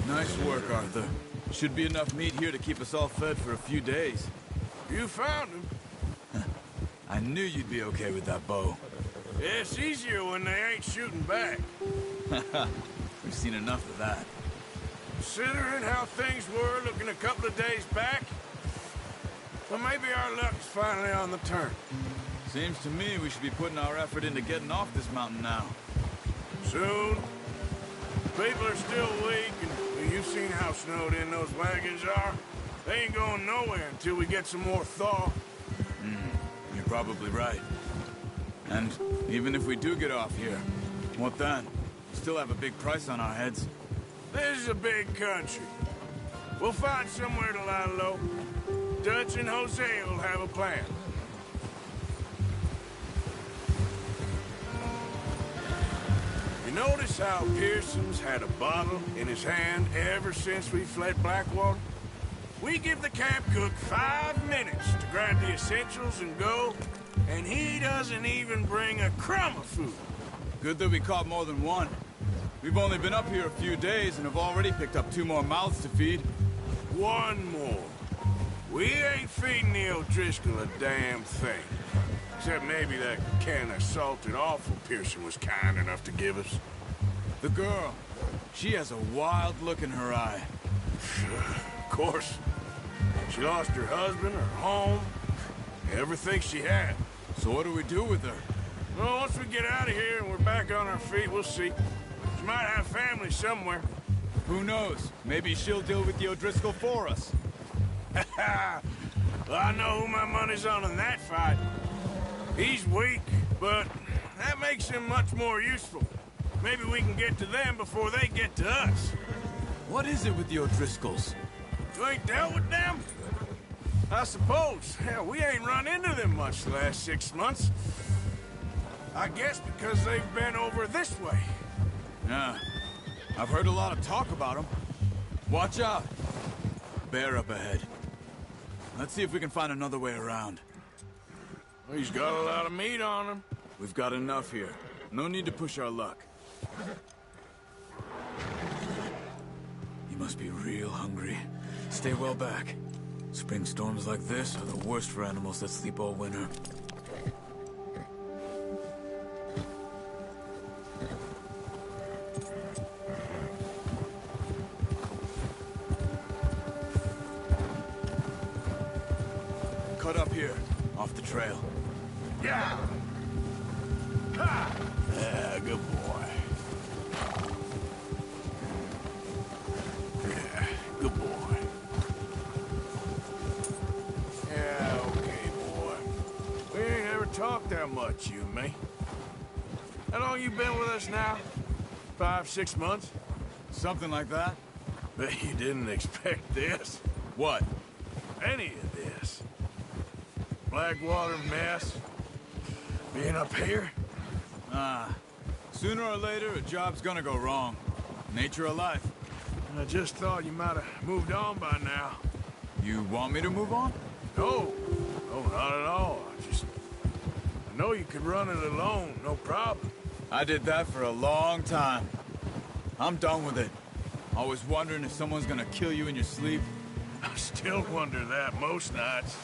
Nice work, Arthur. Should be enough meat here to keep us all fed for a few days. You found him. I knew you'd be okay with that bow. Yeah, it's easier when they ain't shooting back. We've seen enough of that. Considering how things were looking a couple of days back, well, maybe our luck's finally on the turn. Seems to me we should be putting our effort into getting off this mountain now. Soon. People are still weak, and you've seen how snowed in those wagons are. They ain't going nowhere until we get some more thaw. You're probably right. And even if we do get off here, what then? We still have a big price on our heads. This is a big country. We'll find somewhere to lie low. Dutch and Jose will have a plan. You notice how Pearson's had a bottle in his hand ever since we fled Blackwater? We give the camp cook 5 minutes to grab the essentials and go, and he doesn't even bring a crumb of food. Good that we caught more than one. We've only been up here a few days and have already picked up 2 more mouths to feed. 1 more. We ain't feeding the O'Driscoll a damn thing. Except maybe that can of salted offal Pearson was kind enough to give us. The girl. She has a wild look in her eye. Of course. She lost her husband, her home, everything she had. So what do we do with her? Well, once we get out of here and we're back on our feet, we'll see. She might have family somewhere. Who knows? Maybe she'll deal with the O'Driscoll for us. Well, I know who my money's on in that fight. He's weak, but that makes him much more useful. Maybe we can get to them before they get to us. What is it with the O'Driscolls? You ain't dealt with them? I suppose. Hell, we ain't run into them much the last 6 months. I guess because they've been over this way. Yeah. I've heard a lot of talk about them. Watch out. Bear up ahead. Let's see if we can find another way around. He's got a lot of meat on him. We've got enough here. No need to push our luck. You must be real hungry. Stay well back. Spring storms like this are the worst for animals that sleep all winter. Cut up here, off the trail. Yeah! Ha! Yeah, good boy. Yeah, good boy. Yeah, okay, boy. We ain't ever talked that much, you and me. How long you been with us now? 5, 6 months? Something like that? Bet you didn't expect this. What? Any of this. Blackwater mess. Being up here? Sooner or later, a job's gonna go wrong. Nature of life. I just thought you might have moved on by now. You want me to move on? No. No, not at all. I know you could run it alone, no problem. I did that for a long time. I'm done with it. Always wondering if someone's gonna kill you in your sleep. I still wonder that most nights.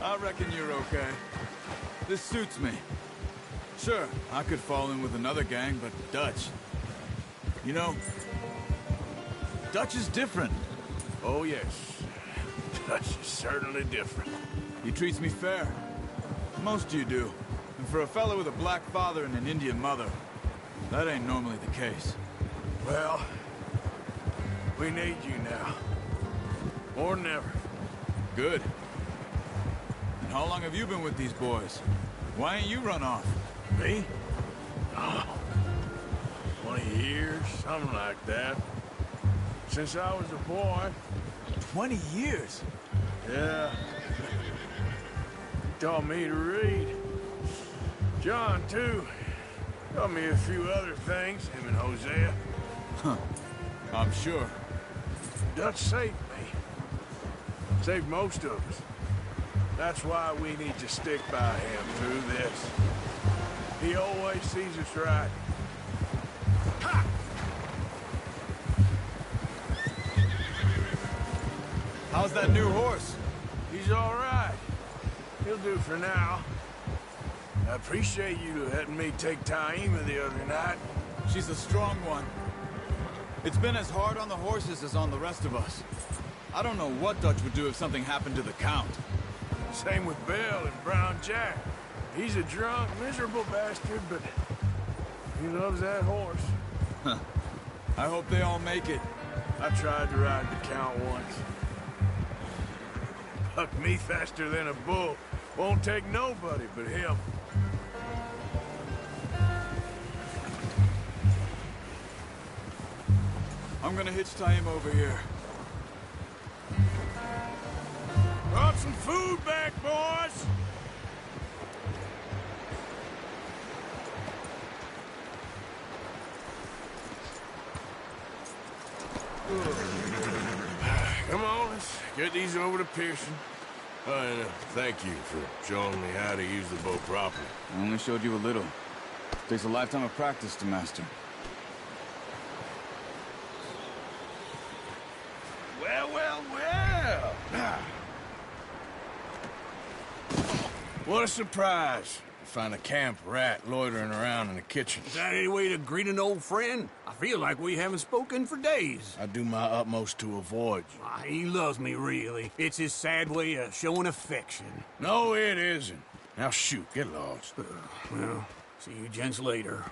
I reckon you're okay. This suits me. Sure, I could fall in with another gang, but Dutch... You know, Dutch is different. Oh, yes. Dutch is certainly different. He treats me fair. Most you do. And for a fellow with a black father and an Indian mother, that ain't normally the case. Well, we need you now. More than ever. Good. And how long have you been with these boys? Why ain't you run off? Me? Oh, 20 years, something like that. Since I was a boy. 20 years? Yeah. taught me to read. John, too. Taught me a few other things, him and Hosea. Huh. I'm sure. Dutch saved me. Saved most of us. That's why we need to stick by him through this. He always sees us right. Ha! How's that new horse? He's all right. He'll do for now. I appreciate you letting me take Taima the other night. She's a strong one. It's been as hard on the horses as on the rest of us. I don't know what Dutch would do if something happened to the Count. Same with Bill and Brown Jack. He's a drunk, miserable bastard, but he loves that horse. Huh. I hope they all make it. I tried to ride the Count once. Bucked me faster than a bull. Won't take nobody but him. I'm gonna hitch Taima over here. Brought some food back, boys! Come on, let's get these over to Pearson. And thank you for showing me how to use the boat properly. I only showed you a little. Takes a lifetime of practice to master. Well, well, well! What a surprise. Find a camp rat loitering around in the kitchen. Is that any way to greet an old friend? I feel like we haven't spoken for days. I do my utmost to avoid you. He loves me, really. It's his sad way of showing affection. No, it isn't. Now shoot, get lost. Well, see you gents later.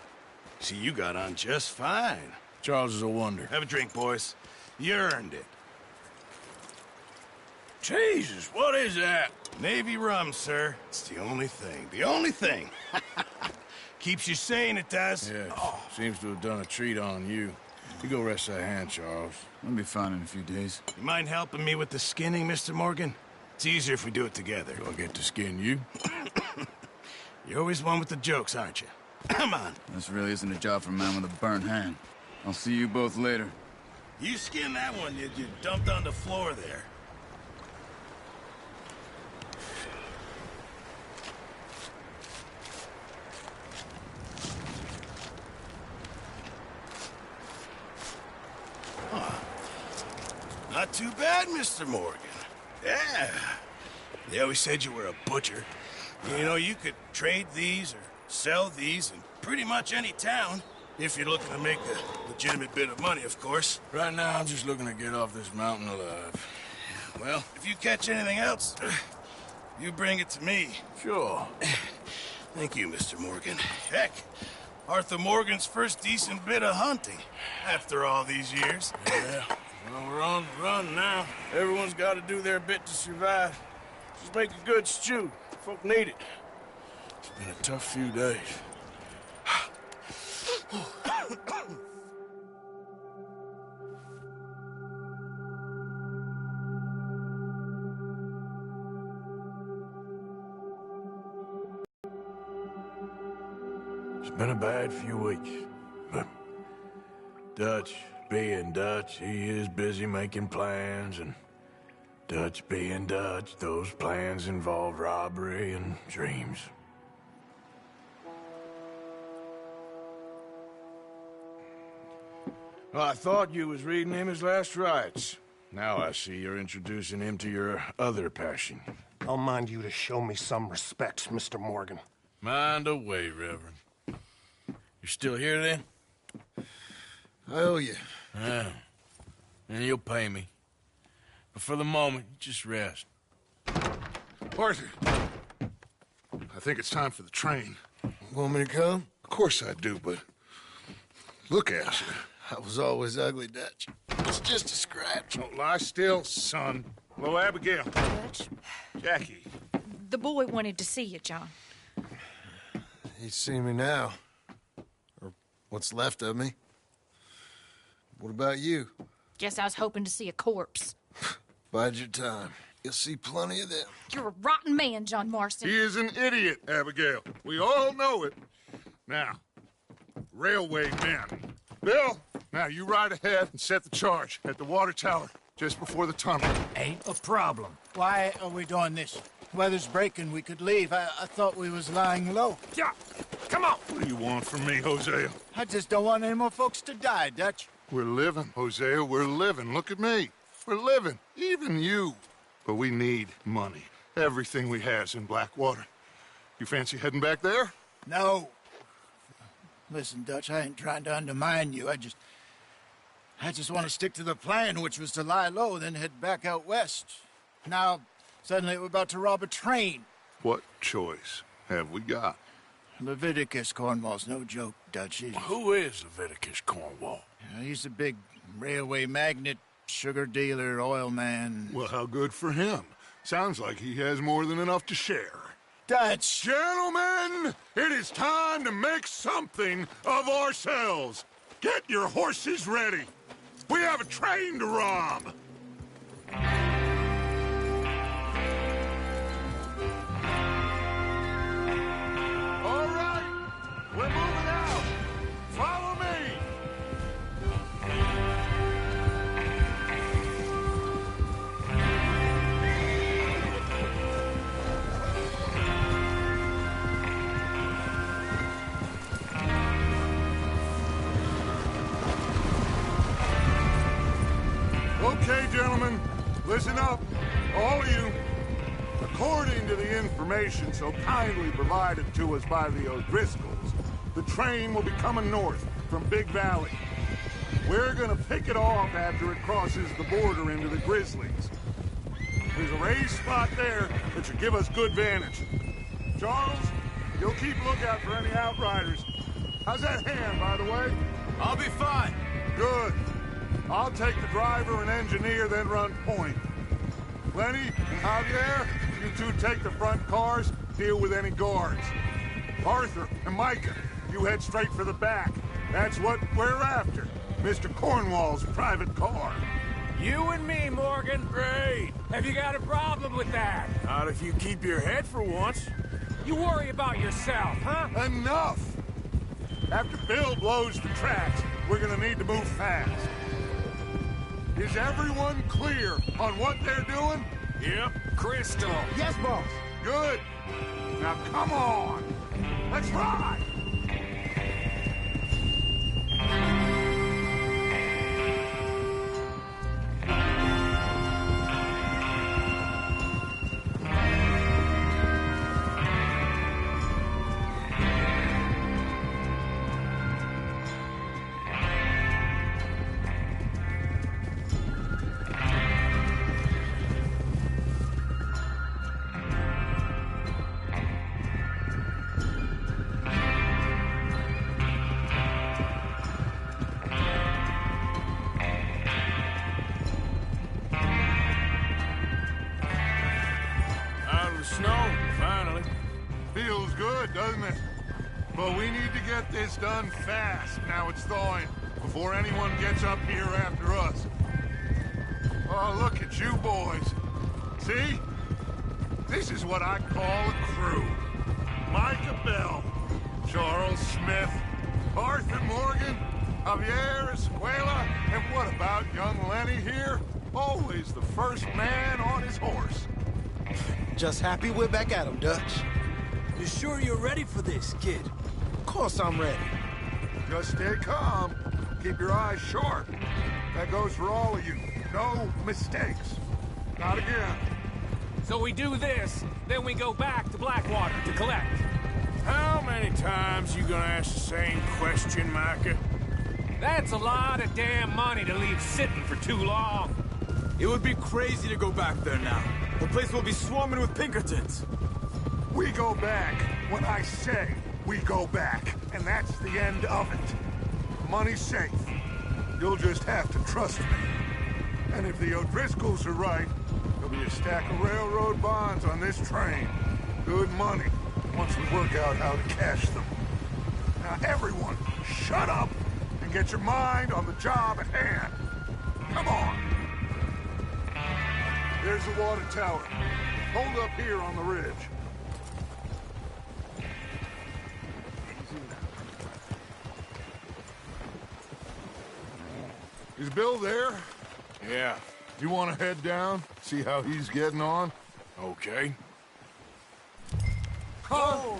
See, you got on just fine. Charles is a wonder. Have a drink, boys. You earned it. Jesus, what is that? Navy rum, sir. It's the only thing. The only thing. Keeps you sane, it does. Yes. Seems to have done a treat on you. You go rest that hand, Charles. I'll be fine in a few days. You mind helping me with the skinning, Mr. Morgan? It's easier if we do it together. Do I get to skin you? You're always one with the jokes, aren't you? Come on. This really isn't a job for a man with a burnt hand. I'll see you both later. You skinned that one, did you? Dumped on the floor there. Not too bad, Mr. Morgan. Yeah. They always said you were a butcher. You know, you could trade these or sell these in pretty much any town. If you're looking to make a legitimate bit of money, of course. Right now, I'm just looking to get off this mountain alive. Well, if you catch anything else, you bring it to me. Sure. Thank you, Mr. Morgan. Heck, Arthur Morgan's first decent bit of hunting after all these years. Yeah. Well, we're on the run now. Everyone's got to do their bit to survive. Just make a good stew. Folk need it. It's been a tough few days. It's been a bad few weeks, but Dutch being Dutch, he is busy making plans, and Dutch being Dutch, those plans involve robbery and dreams. Well, I thought you was reading him his last rites. Now I see you're introducing him to your other passion. I'll mind you to show me some respect, Mr. Morgan. Mind away, Reverend. You're still here, then? I owe you. Yeah. And you'll pay me. But for the moment, just rest. Arthur, I think it's time for the train. Want me to come? Of course I do, but look at you. I was always ugly, Dutch. It's just a scratch. Don't lie still, son. Hello, Abigail. Dutch, Jackie. the boy wanted to see you, John. He's seen me now. Or what's left of me. What about you? Guess I was hoping to see a corpse. Bide your time. You'll see plenty of them. You're a rotten man, John Marston. He is an idiot, Abigail. We all know it. Now, railway men. Bill, now you ride ahead and set the charge at the water tower just before the tunnel. Ain't a problem. Why are we doing this? Weather's breaking. We could leave. I thought we was lying low. Yeah, come on. What do you want from me, Hosea? I just don't want any more folks to die, Dutch. We're living, Hosea. We're living. Look at me. We're living. Even you. But we need money. Everything we has in Blackwater. You fancy heading back there? No. Listen, Dutch, I ain't trying to undermine you. I just want to stick to the plan, which was to lie low, then head back out west. Now, suddenly we're about to rob a train. What choice have we got? Leviticus Cornwall's no joke, Dutch. Who is Leviticus Cornwall? He's a big railway magnate, sugar dealer, oil man. Well, how good for him. Sounds like he has more than enough to share. Dutch! Gentlemen, it is time to make something of ourselves. Get your horses ready. We have a train to rob. All right, we're moving out. Follow me. Okay, gentlemen, listen up, all of you. According to the information so kindly provided to us by the O'Driscolls, the train will be coming north from Big Valley. We're gonna pick it off after it crosses the border into the Grizzlies. There's a raised spot there that should give us good vantage. Charles, you'll keep lookout for any outriders. How's that hand, by the way? I'll be fine. Good. I'll take the driver and engineer, then run point. Lenny and Javier, you two take the front cars, deal with any guards. Arthur and Micah, you head straight for the back. That's what we're after. Mr. Cornwall's private car. You and me, Morgan. Great. Have you got a problem with that? Not if you keep your head for once. You worry about yourself, huh? Enough! After Bill blows the tracks, we're gonna need to move fast. Is everyone clear on what they're doing? Yep. Crystal. Yes, boss. Good. Now come on. Let's ride. Feels good, doesn't it? But we need to get this done fast, now it's thawing, before anyone gets up here after us. Oh, look at you boys. See? This is what I call a crew. Micah Bell, Charles Smith, Arthur Morgan, Javier Escuela, and what about young Lenny here? Always the first man on his horse. Just happy we're back at him, Dutch. You sure you're ready for this, kid? Of course I'm ready. Just stay calm. Keep your eyes sharp. That goes for all of you. No mistakes. Not again. So we do this, then we go back to Blackwater to collect. How many times you gonna ask the same question, Micah? That's a lot of damn money to leave sitting for too long. It would be crazy to go back there now. The place will be swarming with Pinkertons. We go back when I say we go back, and that's the end of it. Money's safe. You'll just have to trust me. And if the O'Driscolls are right, there'll be a stack of railroad bonds on this train. Good money, once we work out how to cash them. Now everyone, shut up and get your mind on the job at hand. Come on. There's the water tower. Hold up here on the ridge. Is Bill there? Yeah. You want to head down? See how he's getting on? Okay. Oh!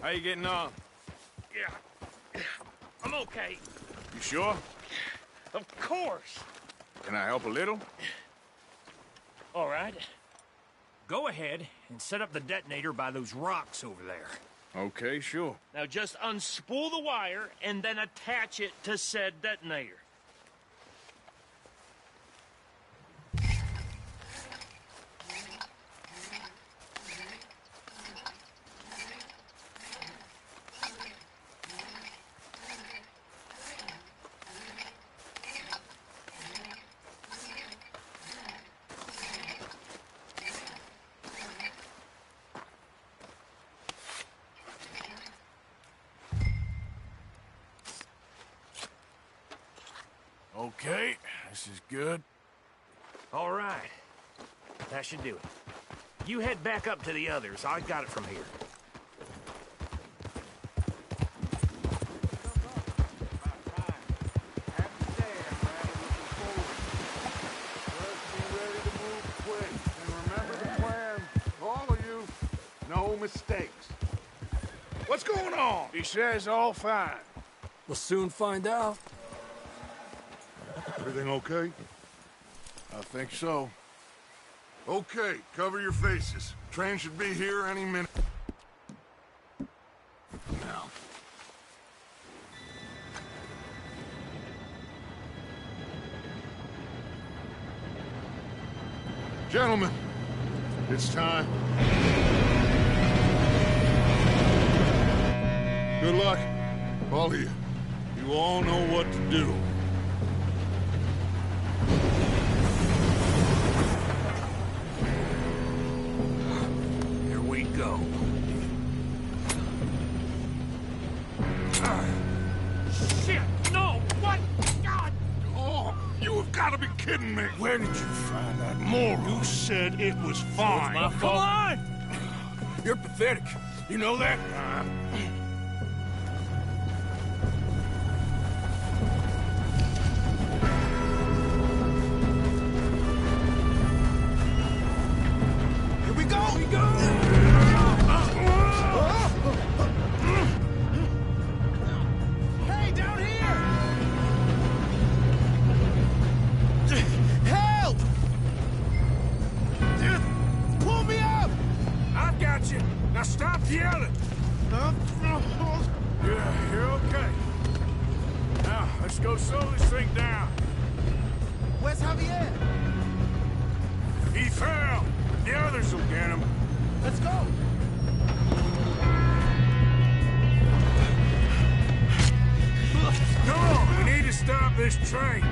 How you getting on? Yeah. I'm okay. You sure? Of course. Can I help a little? All right. Go ahead and set up the detonator by those rocks over there. Okay, sure. Now just unspool the wire and then attach it to said detonator. Okay, this is good. All right. That should do it. You head back up to the others. I got it from here. No mistakes. What's going on? He says all fine. We'll soon find out. Everything okay? I think so. Okay, cover your faces. Train should be here any minute. Now. Gentlemen, it's time. Good luck, all of you. You all know what to do. Here we go. Shit! No! What? God! Oh, you have got to be kidding me. Where did you find that moron? You said it was fine. my fault. Come on! You're pathetic. You know that? Here we go! We go! Hey, down here! Help! Pull me up! I've got you. Now stop yelling. Yeah, you're okay. Now, let's go slow this thing down. Where's Javier? He fell. The others will get him. Let's go! Come on, we need to stop this train.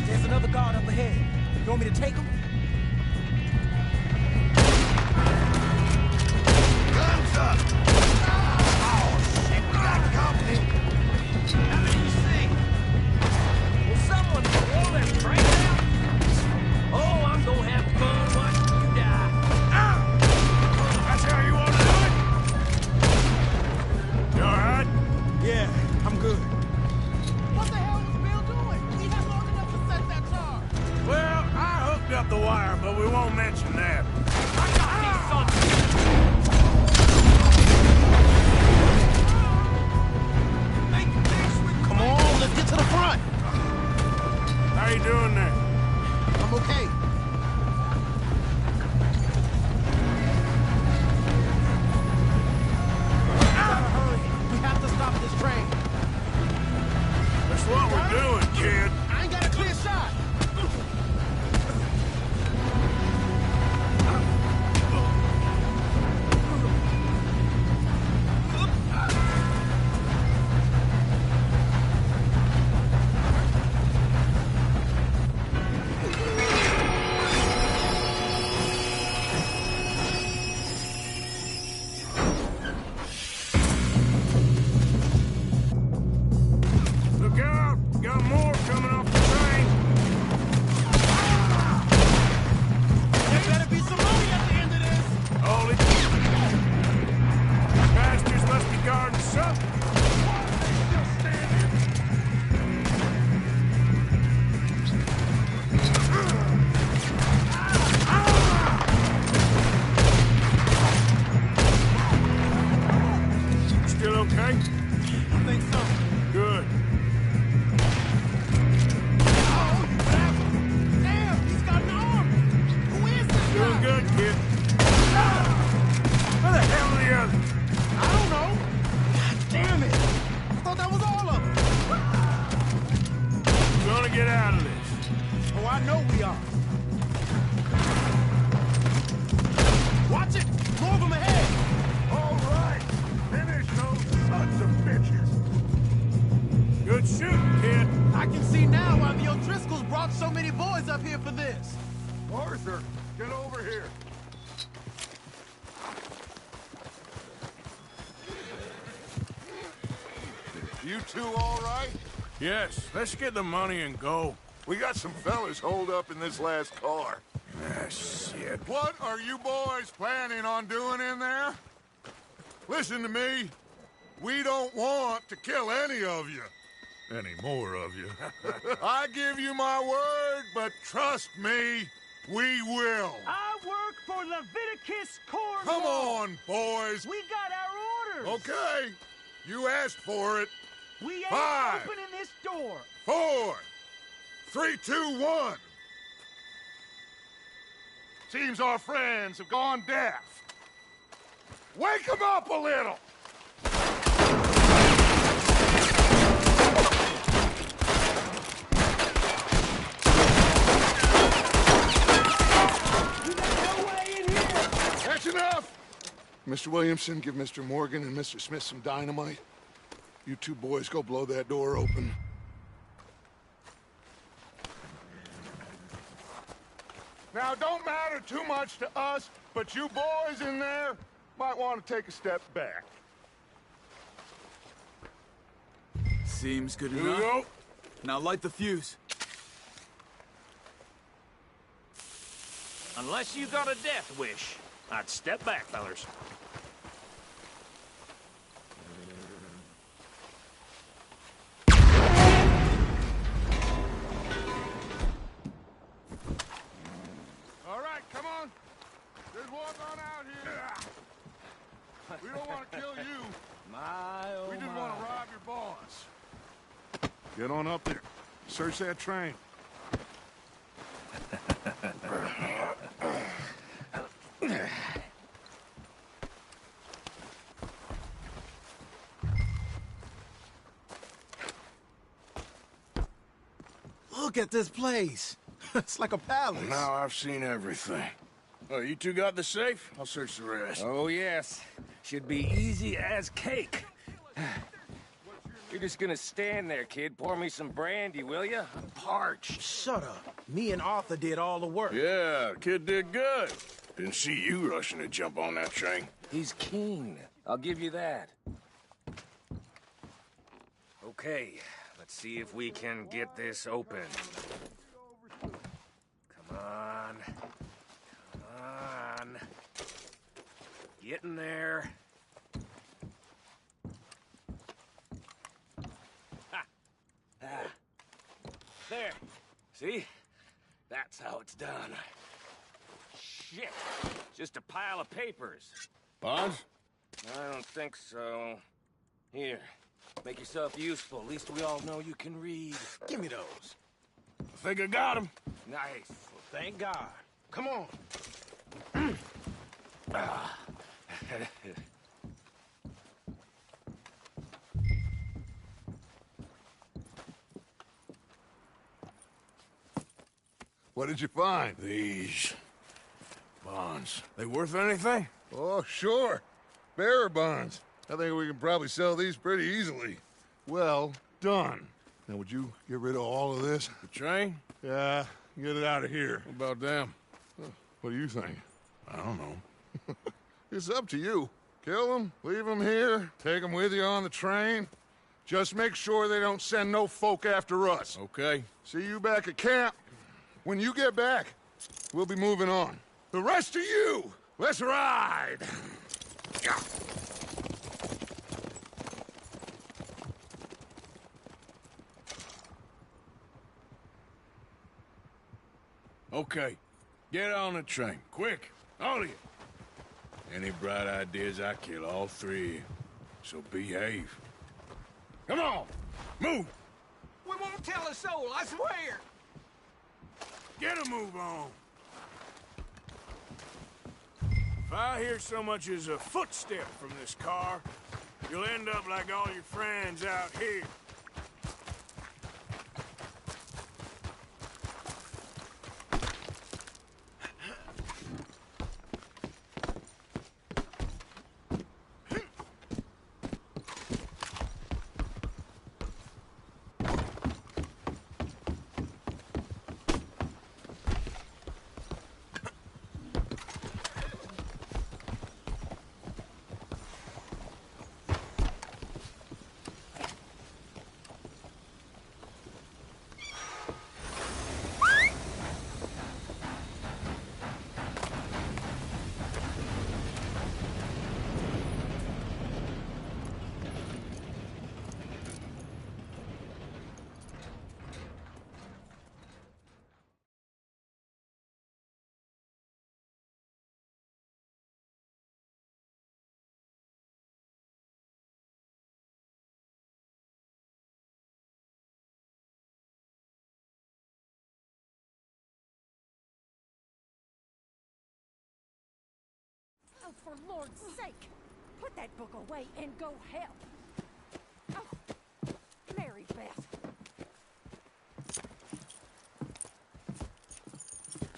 There's another guard up ahead. You want me to take him? Guns up! Oh, shit, we got company! How many you see? Will someone slow that train down? Oh, I'm gonna have fun watching you die. That's how you want to do it? You all right? Yeah, I'm good. What the hell was Bill doing? He had long enough to set that charge. Well, I hooked up the wire, but we won't mention that. Come on, let's get to the front. How you doing there? I'm okay. Hurry. We have to stop this train. That's what we're doing, kid. I ain't got a clear shot. So many boys up here for this. Arthur, get over here. You two all right? Yes, let's get the money and go. We got some fellas holed up in this last car. Ah, shit. What are you boys planning on doing in there? Listen to me. We don't want to kill any of you. Any more of you. I give you my word, but trust me, we will. I work for Leviticus Corps. Come on, boys. We got our orders. Okay. You asked for it. We ain't 5, opening this door. 4, 3, 2, 1. Seems our friends have gone deaf. Wake them up a little. That's enough! Mr. Williamson, give Mr. Morgan and Mr. Smith some dynamite. You two boys go blow that door open. Now, don't matter too much to us, but you boys in there might want to take a step back. Seems good Here we enough. go. Now light the fuse. Unless you got a death wish, I'd step back, fellers. All right, come on. Just walk on out here. We don't want to kill you. We just want to rob your boss. Get on up there. Search that train. Look at this place. It's like a palace. Now I've seen everything. Oh, you two got the safe? I'll search the rest. Oh, yes. Should be easy as cake. You're just gonna stand there, kid. Pour me some brandy, will ya? I'm parched. Shut up. Me and Arthur did all the work. Yeah, kid did good. Didn't see you rushing to jump on that train. He's keen. I'll give you that. Okay, let's see if we can get this open. Come on. Come on. Get in there. Ha! Ah. There. See? That's how it's done. Shit. Just a pile of papers. Bonds? I don't think so. Here. Make yourself useful. At least we all know you can read. Give me those. I think I got him. Nice. Well, thank God. Come on. Ah. What did you find? These bonds. They worth anything? Oh, sure. Bearer bonds. I think we can probably sell these pretty easily. Well done. Now, would you get rid of all of this? The train? Yeah, get it out of here. What about them? What do you think? I don't know. It's up to you. Kill them, leave them here, take them with you on the train. Just make sure they don't send no folk after us. Okay. See you back at camp. When you get back, we'll be moving on. The rest of you, let's ride! Okay. Get on the train. Quick. All of you. Any bright ideas, I kill all three of you. So behave. Come on. Move. We won't tell a soul, I swear. Get a move on. If I hear so much as a footstep from this car, you'll end up like all your friends out here. for Lord's sake, put that book away and go help. Oh, Mary Beth.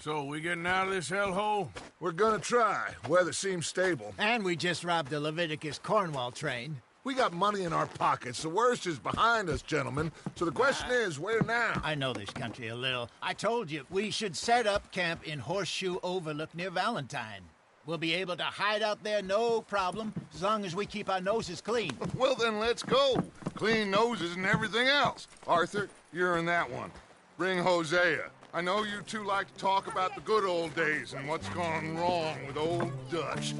So, we getting out of this hellhole? We're gonna try. Weather seems stable. And we just robbed the Leviticus Cornwall train. We got money in our pockets. The worst is behind us, gentlemen. So the question is, where now? I know this country a little. I told you, we should set up camp in Horseshoe Overlook near Valentine. We'll be able to hide out there, no problem, as long as we keep our noses clean. Well, then let's go. Clean noses and everything else. Arthur, you're in that one. Bring Hosea. I know you two like to talk about the good old days and what's gone wrong with old Dutch.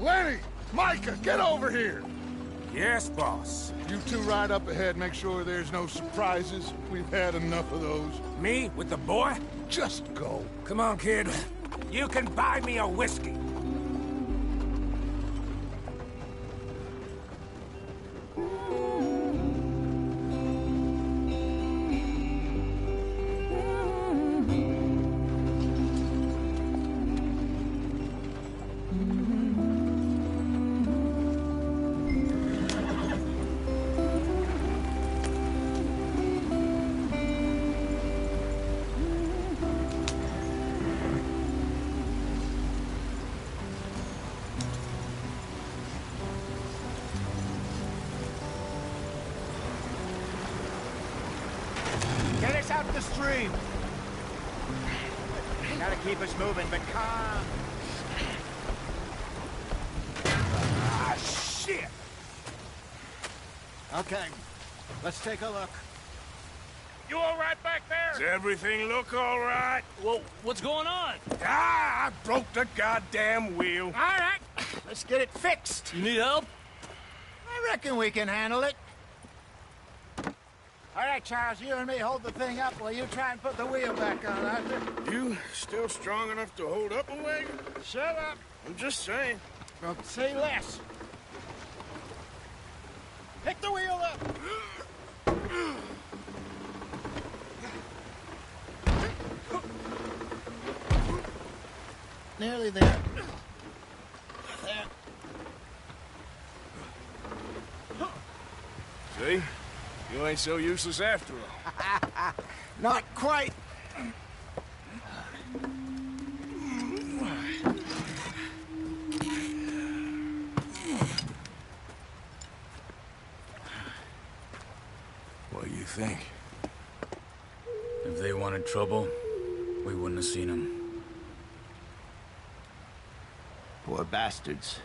Lenny! Micah, get over here! Yes, boss. You two ride up ahead, make sure there's no surprises. We've had enough of those. Me with the boy? Just go. Come on, kid. You can buy me a whiskey. Get us out the stream. Gotta keep us moving, but calm. Ah, shit! Okay, let's take a look. You all right back there? Does everything look all right? Well, what's going on? Ah, I broke the goddamn wheel. All right, let's get it fixed. You need help? I reckon we can handle it. All right, Charles, you and me hold the thing up while you try and put the wheel back on, Arthur. You still strong enough to hold up a wagon? Shut up. I'm just saying. Well, say less. Pick the wheel up. Nearly there. There. See? You ain't so useless after all. Not quite. What do you think? If they wanted trouble, we wouldn't have seen them. Poor bastards.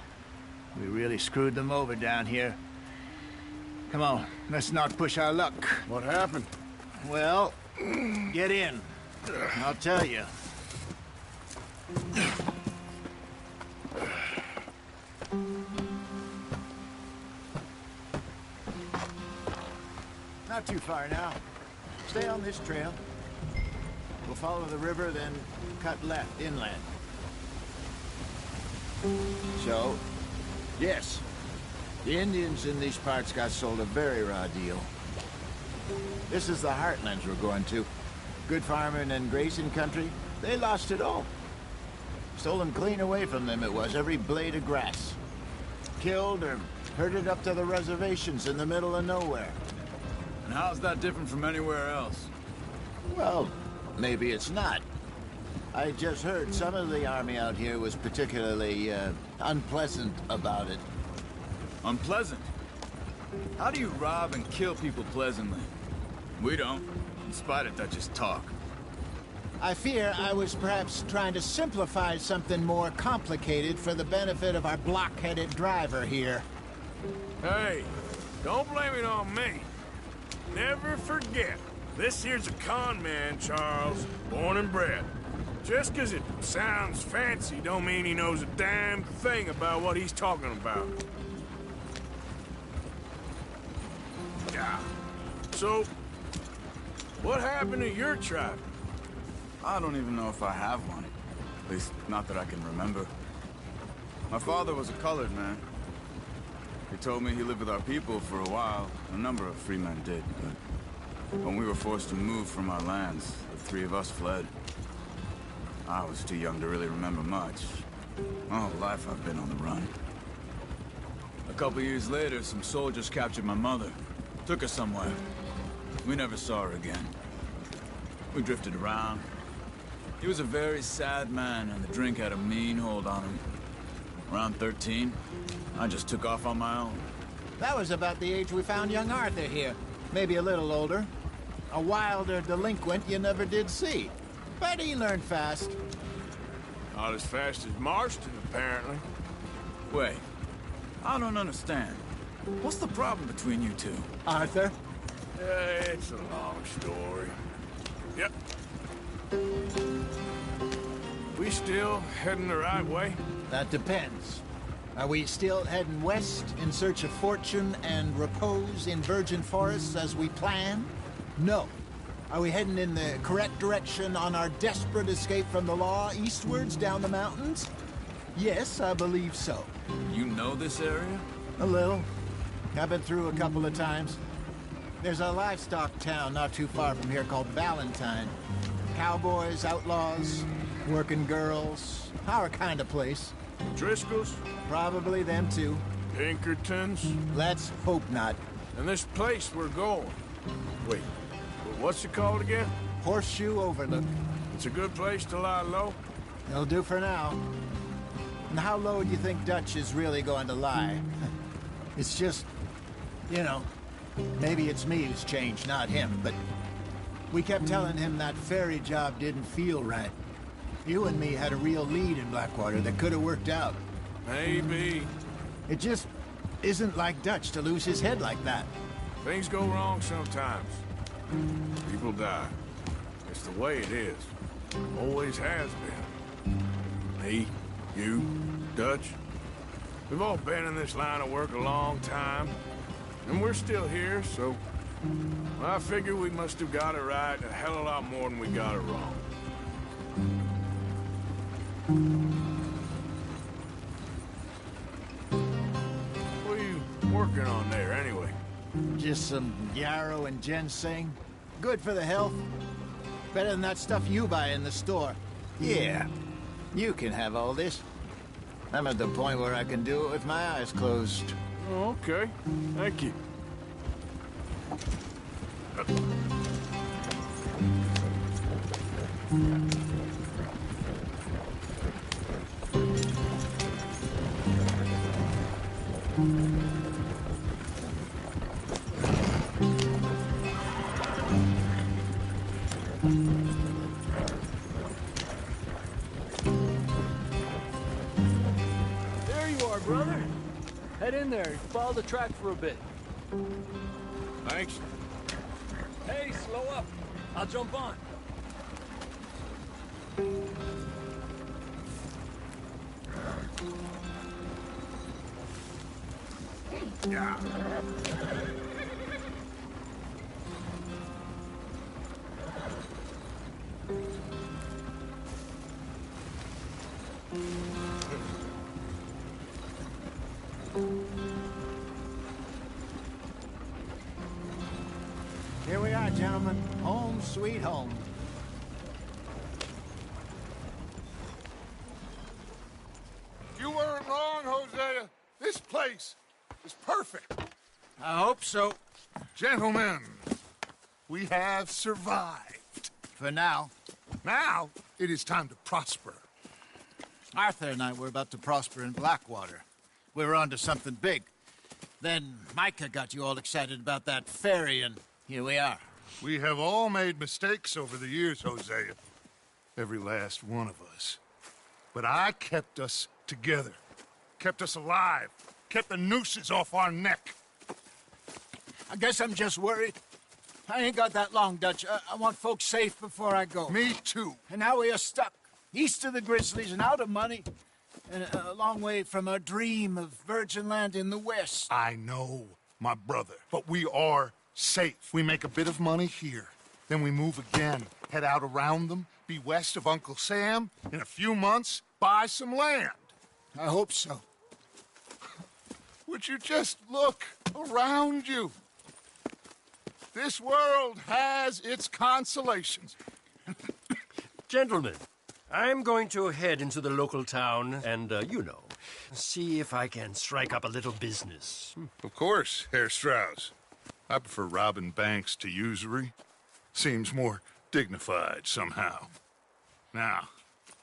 We really screwed them over down here. Come on, let's not push our luck. What happened? Well, get in. I'll tell you. Not too far now. Stay on this trail. We'll follow the river, then cut left inland. So, yes, the Indians in these parts got sold a very raw deal. This is the heartlands we're going to. Good farming and grazing country, they lost it all. Stolen clean away from them it was, every blade of grass. Killed or herded up to the reservations in the middle of nowhere. And how's that different from anywhere else? Well, maybe it's not. I just heard some of the army out here was particularly, unpleasant about it. Unpleasant? How do you rob and kill people pleasantly? We don't, in spite of Dutch's talk. I fear I was perhaps trying to simplify something more complicated for the benefit of our block-headed driver here. Hey, don't blame it on me. Never forget, this here's a con man, Charles, born and bred. Just 'cause it sounds fancy don't mean he knows a damn thing about what he's talking about. Yeah. So, what happened to your tribe? I don't even know if I have one. At least, not that I can remember. My father was a colored man. He told me he lived with our people for a while. A number of free men did, but when we were forced to move from our lands, the three of us fled. I was too young to really remember much. My whole life I've been on the run. A couple years later, some soldiers captured my mother. Took her somewhere. We never saw her again. We drifted around. He was a very sad man, and the drink had a mean hold on him. Around 13, I just took off on my own. That was about the age we found young Arthur here. Maybe a little older. A wilder delinquent you never did see. But he learned fast. Not as fast as Marston, apparently. Wait, I don't understand. What's the problem between you two? Arthur? It's a long story. Yep. We still heading the right way? That depends. Are we still heading west in search of fortune and repose in virgin forests as we planned? No. Are we heading in the correct direction on our desperate escape from the law eastwards down the mountains? Yes, I believe so. You know this area? A little. I've been through a couple of times. There's a livestock town not too far from here called Valentine. Cowboys, outlaws, working girls, our kind of place. Driscoll's? Probably them too. Pinkertons? Let's hope not. And this place we're going. Wait, what's it called again? Horseshoe Overlook. It's a good place to lie low? It'll do for now. And how low do you think Dutch is really going to lie? It's just, you know, maybe it's me who's changed, not him, but we kept telling him that ferry job didn't feel right. You and me had a real lead in Blackwater that could have worked out. Maybe. It just isn't like Dutch to lose his head like that. Things go wrong sometimes. People die. It's the way it is. Always has been. Me, you, Dutch. We've all been in this line of work a long time. And we're still here, so... I figure we must have got it right a hell of a lot more than we got it wrong. What are you working on there, anyway? Just some yarrow and ginseng. Good for the health. Better than that stuff you buy in the store. Yeah, you can have all this. I'm at the point where I can do it with my eyes closed. Oh, okay. Thank you. There you are, brother. Head in there and follow the track for a bit. Thanks. Hey, slow up. I'll jump on. Yeah. Here we are, gentlemen. Home sweet home. You weren't wrong, Hosea. This place is perfect. I hope so. Gentlemen, we have survived. For now. Now, it is time to prosper. Arthur and I were about to prosper in Blackwater. We were on to something big. Then Micah got you all excited about that ferry, and here we are. We have all made mistakes over the years, Hosea. Every last one of us. But I kept us together. Kept us alive. Kept the nooses off our neck. I guess I'm just worried. I ain't got that long, Dutch. I want folks safe before I go. Me too. And now we are stuck. East of the Grizzlies and out of money. And a long way from our dream of virgin land in the west. I know, my brother. But we are safe. We make a bit of money here. Then we move again. Head out around them. Be west of Uncle Sam. In a few months, buy some land. I hope so. Would you just look around you? This world has its consolations. Gentlemen, I'm going to head into the local town and, see if I can strike up a little business. Of course, Herr Strauss. I prefer robbing banks to usury. Seems more dignified somehow. Now,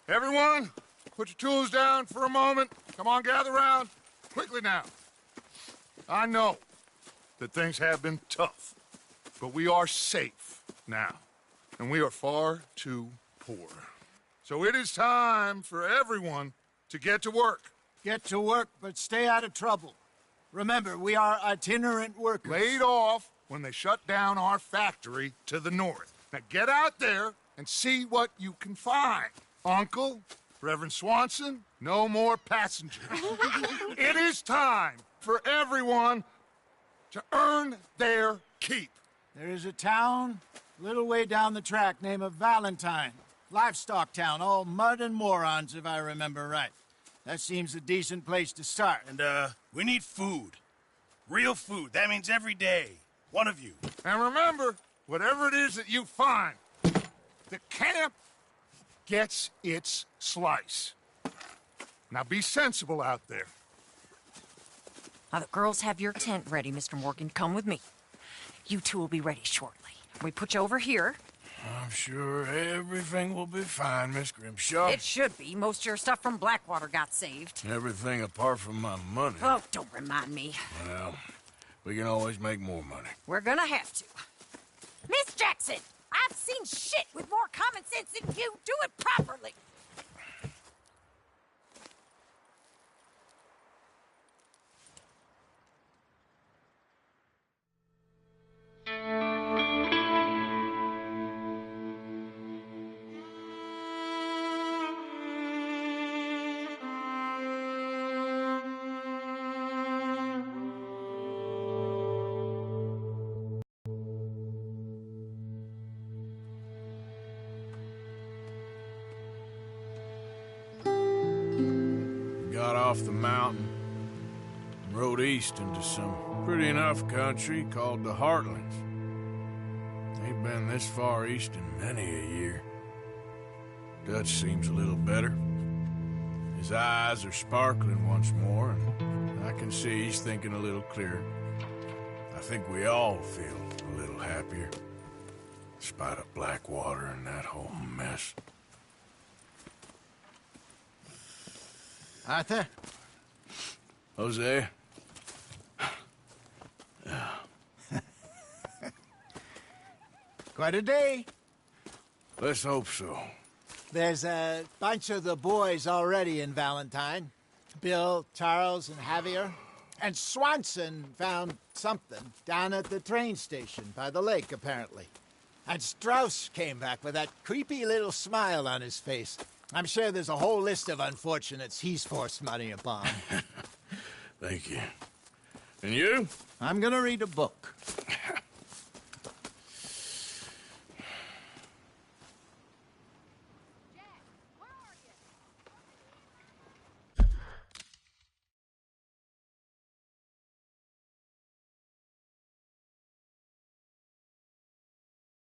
everyone, put your tools down for a moment. Come on, gather round. Quickly now. I know that things have been tough, but we are safe now, and we are far too poor. So it is time for everyone to get to work. Get to work, but stay out of trouble. Remember, we are itinerant workers. Laid off when they shut down our factory to the north. Now get out there and see what you can find. Uncle, Reverend Swanson, no more passengers. It is time for everyone to earn their keep. There is a town a little way down the track named Valentine. Livestock town, all mud and morons, if I remember right. That seems a decent place to start. And, we need food. Real food. That means every day. One of you. And remember, whatever it is that you find, the camp gets its slice. Now be sensible out there. Now, the girls have your tent ready, Mr. Morgan. Come with me. You two will be ready shortly. We put you over here. I'm sure everything will be fine, Miss Grimshaw. It should be. Most of your stuff from Blackwater got saved. Everything apart from my money. Oh, don't remind me. Well, we can always make more money. We're gonna have to. Miss Jackson, I've seen shit with more common sense than you. Do it properly. Got off the mountain and rode east into some pretty enough country called the Heartlands. Ain't been this far east in many a year. Dutch seems a little better. His eyes are sparkling once more, and I can see he's thinking a little clearer. I think we all feel a little happier, in spite of Blackwater and that whole mess. Arthur? Jose? Quite a day. Let's hope so. There's a bunch of the boys already in Valentine. Bill, Charles, and Javier. And Swanson found something down at the train station by the lake, apparently. And Strauss came back with that creepy little smile on his face. I'm sure there's a whole list of unfortunates he's forced money upon. Thank you. And you? I'm gonna read a book.